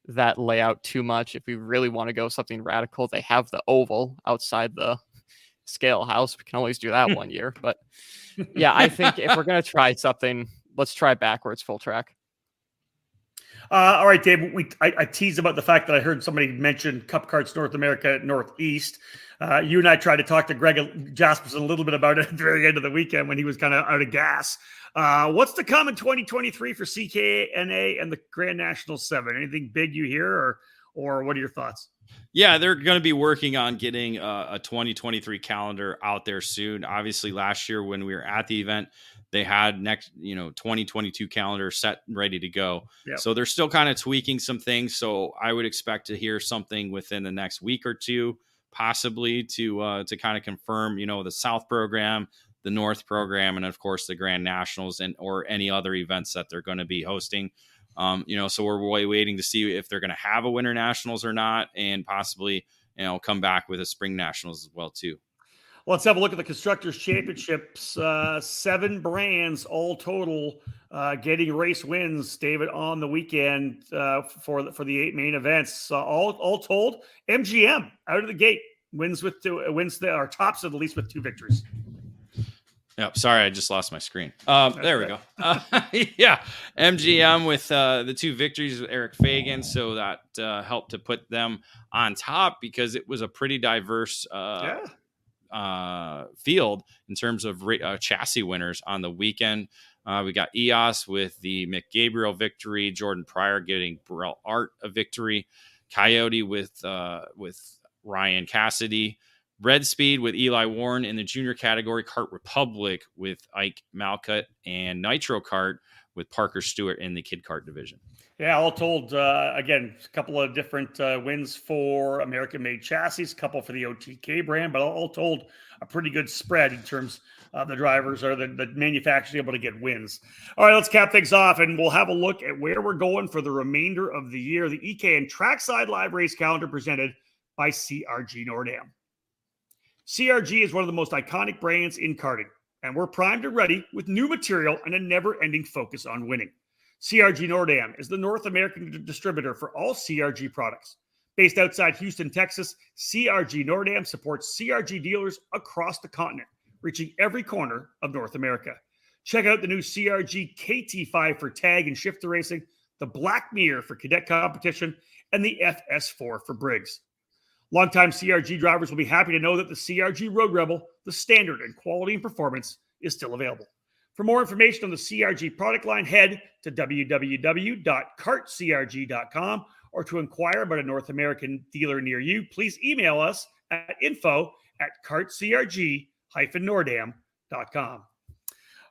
that layout too much. If we really want to go something radical, they have the oval outside the scale house. We can always do that one year. But yeah, I think if we're going to try something, let's try backwards full track. All right, Dave, I teased about the fact that I heard somebody mention Cup Karts North America Northeast. You and I tried to talk to Greg Jasperson a little bit about it at the very end of the weekend when he was kind of out of gas. What's to come in 2023 for CKNA and the Grand National 7? Anything big you hear, or what are your thoughts? Yeah, they're going to be working on getting a 2023 calendar out there soon. Obviously, last year when we were at the event, they had 2022 calendar set and ready to go. Yep. So they're still kind of tweaking some things. So I would expect to hear something within the next week or two, possibly to kind of confirm, the South program, the North program, and of course the Grand Nationals or any other events that they're going to be hosting. So we're waiting to see if they're going to have a Winter Nationals or not, and possibly, come back with a Spring Nationals as well too. Let's have a look at the Constructors Championships. 7 brands all total getting race wins, David, on the weekend for the 8 main events. All told, MGM out of the gate wins our tops at least with 2 victories. Yep. Sorry, I just lost my screen. There we go. Yeah, MGM with the 2 victories with Eric Fagan, so that helped to put them on top because it was a pretty diverse field in terms of chassis winners on the weekend. We got EOS with the Mick Gabriel victory, Jordan Pryor getting Burrell Art a victory, Coyote with Ryan Cassidy, Red Speed with Eli Warren in the junior category, Kart Republic with Ike Malcutt, and Nitro Kart with Parker Stewart in the Kid Kart division. Yeah, all told, again, a couple of different wins for American-made chassis, a couple for the OTK brand, but all told, a pretty good spread in terms of the drivers or the manufacturers able to get wins. All right, let's cap things off, and we'll have a look at where we're going for the remainder of the year. The EKN Trackside Live Race Calendar presented by CRG Nordam. CRG is one of the most iconic brands in karting, and we're primed and ready with new material and a never-ending focus on winning. CRG Nordam is the North American distributor for all CRG products. Based outside Houston, Texas, CRG Nordam supports CRG dealers across the continent, reaching every corner of North America. Check out the new CRG KT5 for tag and shifter racing, the Black Mirror for cadet competition, and the FS4 for Briggs. Longtime CRG drivers will be happy to know that the CRG Road Rebel, the standard in quality and performance, is still available. For more information on the CRG product line, head to www.kartcrg.com, or to inquire about a North American dealer near you, please email us at info@kartcrg-nordam.com.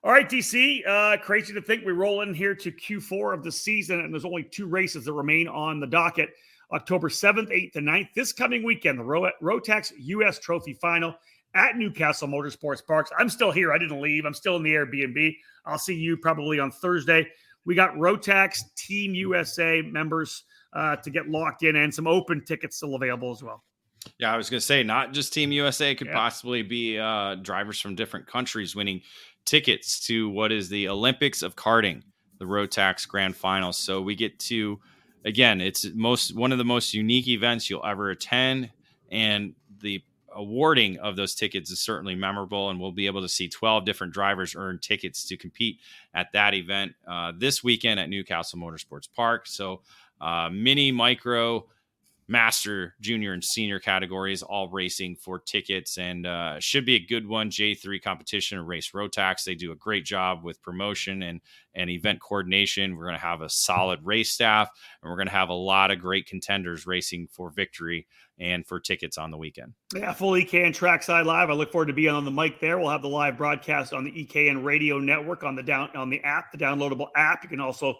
All right, DC, crazy to think we roll in here to Q4 of the season, and there's only 2 races that remain on the docket. October 7th, 8th, and 9th. This coming weekend, the Rotax U.S. Trophy Final at Newcastle Motorsports Parks. I'm still here. I didn't leave. I'm still in the Airbnb. I'll see you probably on Thursday. We got Rotax Team USA members to get locked in, and some open tickets still available as well. Yeah, I was going to say, not just Team USA, could possibly be drivers from different countries winning tickets to what is the Olympics of karting, the Rotax Grand Finals. So we get to, again, it's one of the most unique events you'll ever attend, and the awarding of those tickets is certainly memorable, and we'll be able to see 12 different drivers earn tickets to compete at that event this weekend at Newcastle Motorsports Park. So mini, micro, master, junior, and senior categories all racing for tickets, and should be a good one. J3 Competition and Race Rotax, they do a great job with promotion and event coordination. We're going to have a solid race staff, and we're going to have a lot of great contenders racing for victory and for tickets on the weekend. Yeah, full EKN Trackside Live. I look forward to being on the mic there. We'll have the live broadcast on the EKN Radio Network on the app, the downloadable app. You can also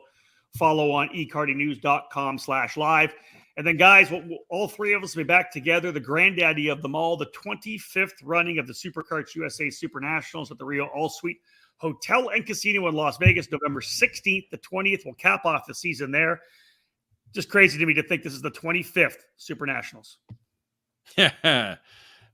follow on ekartingnews.com/live. And then, guys, all 3 of us will be back together. The granddaddy of them all, the 25th running of the Karts USA Super Nationals at the Rio All Suite Hotel and Casino in Las Vegas, November 16th. The 20th will cap off the season there. Just crazy to me to think this is the 25th Super Nationals. Yeah,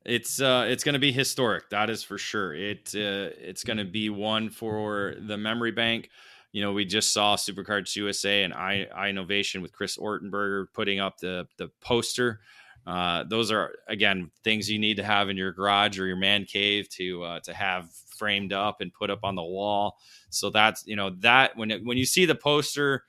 it's going to be historic. That is for sure. It's going to be one for the memory bank. You know, we just saw Karts USA and iNovation with Chris Ortenberger putting up the poster. Those are, again, things you need to have in your garage or your man cave to have framed up and put up on the wall. So that's, that when you see the poster,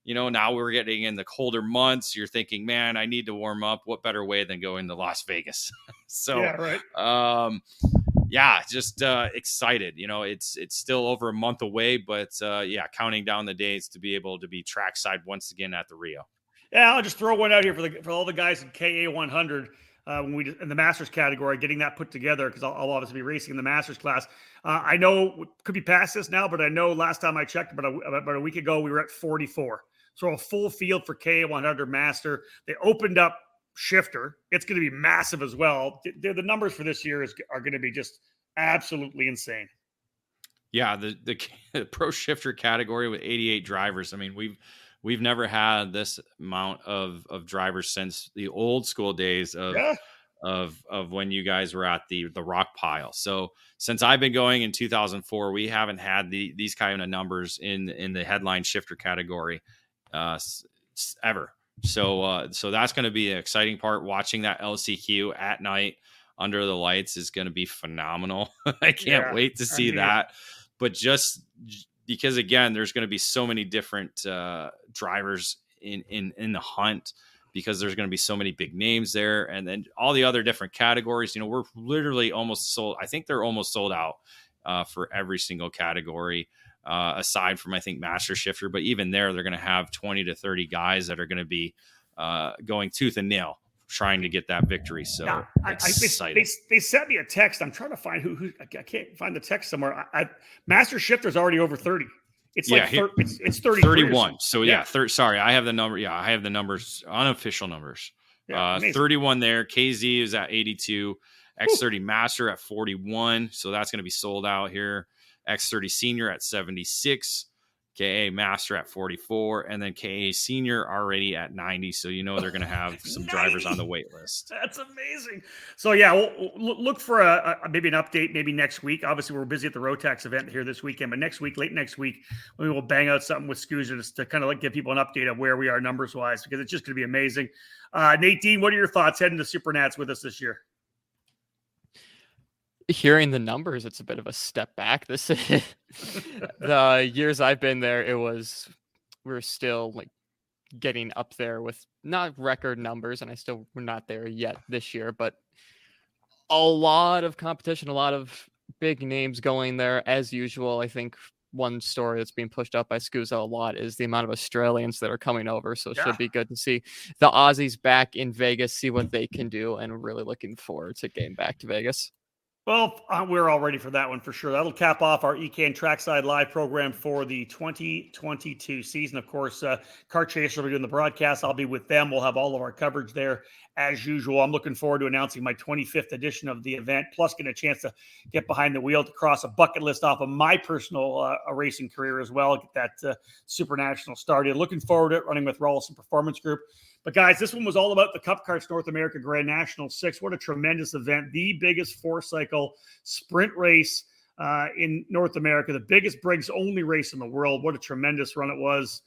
now we're getting in the colder months, you're thinking, man, I need to warm up. What better way than going to Las Vegas? So, yeah, right. Just excited. It's still over a month away, but counting down the days to be able to be trackside once again at the Rio. Yeah, I'll just throw one out here for all the guys in KA 100 when we in the Masters category, getting that put together, because I'll obviously be racing in the Masters class. I know could be past this now, but I know last time I checked about a week ago we were at 44. So a full field for KA 100 Master. They opened up shifter. It's going to be massive as well. The numbers for this year are going to be just absolutely insane. Yeah, the pro shifter category with 88 drivers. I mean, we've never had this amount of drivers since the old school days of when you guys were at the rock pile. So since I've been going in 2004, we haven't had these kind of numbers in the headline shifter category ever. So that's going to be an exciting part. Watching that LCQ at night under the lights is going to be phenomenal. I can't wait to see that. But just because, again, there's going to be so many different drivers in the hunt. because there's going to be so many big names there. And then all the other different categories, we're literally almost sold. I think they're almost sold out for every single category, aside from, I think, Master Shifter. But even there, they're going to have 20 to 30 guys that are going to be going tooth and nail trying to get that victory. So Yeah, excited. They sent me a text. I'm trying to find who I can't find the text somewhere. Master Shifter's already over 30. It's it's 30, 31. So sorry, I have the number. Yeah, I have the numbers, unofficial numbers. Yeah, 31 there. KZ is at 82. X30 Master at 41. So that's going to be sold out here. X30 Senior at 76. KA Master at 44, and then KA Senior already at 90. So they're going to have some drivers on the wait list. That's amazing. So yeah, we'll look for maybe an update maybe next week. Obviously, we're busy at the Rotax event here this weekend, but late next week, we will bang out something with Scusa just to kind of give people an update of where we are numbers wise, because it's just going to be amazing. Nadine, what are your thoughts heading to Super Nats with us this year? Hearing the numbers, it's a bit of a step back. This is the years I've been there, we're still getting up there with not record numbers, and we're not there yet this year, but a lot of competition, a lot of big names going there as usual. I think one story that's being pushed up by Scusa a lot is the amount of Australians that are coming over. So it should be good to see the Aussies back in Vegas, see what they can do, and really looking forward to getting back to Vegas. Well, we're all ready for that one for sure. That'll cap off our EKN Trackside Live program for the 2022 season. Of course, Kart Chaser will be doing the broadcast. I'll be with them. We'll have all of our coverage there as usual. I'm looking forward to announcing my 25th edition of the event, plus getting a chance to get behind the wheel to cross a bucket list off of my personal racing career as well, get that Super National started. Looking forward to it, running with Rawlson Performance Group. But guys, this one was all about the Cup Karts North America Grand National 6. What a tremendous event. The biggest four-cycle sprint race in North America, the biggest Briggs only race in the world. What a tremendous run it was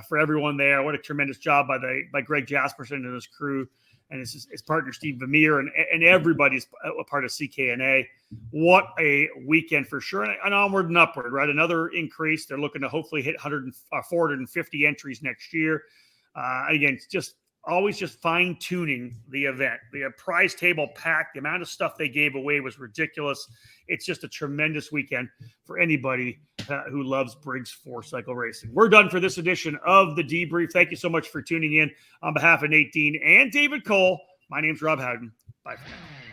for everyone there. What a tremendous job by Greg Jasperson and his crew and his partner Steve Vermeer and everybody's a part of CKNA. What a weekend for sure. And onward and upward, right? Another increase. They're looking to hopefully hit 450 entries next year. Again, always fine tuning the event. The prize table packed. The amount of stuff they gave away was ridiculous. It's just a tremendous weekend for anybody who loves Briggs four-cycle racing. We're done for this edition of the Debrief. Thank you so much for tuning in. On behalf of Nate Dean and David Cole, my name's Rob Howden. Bye for now.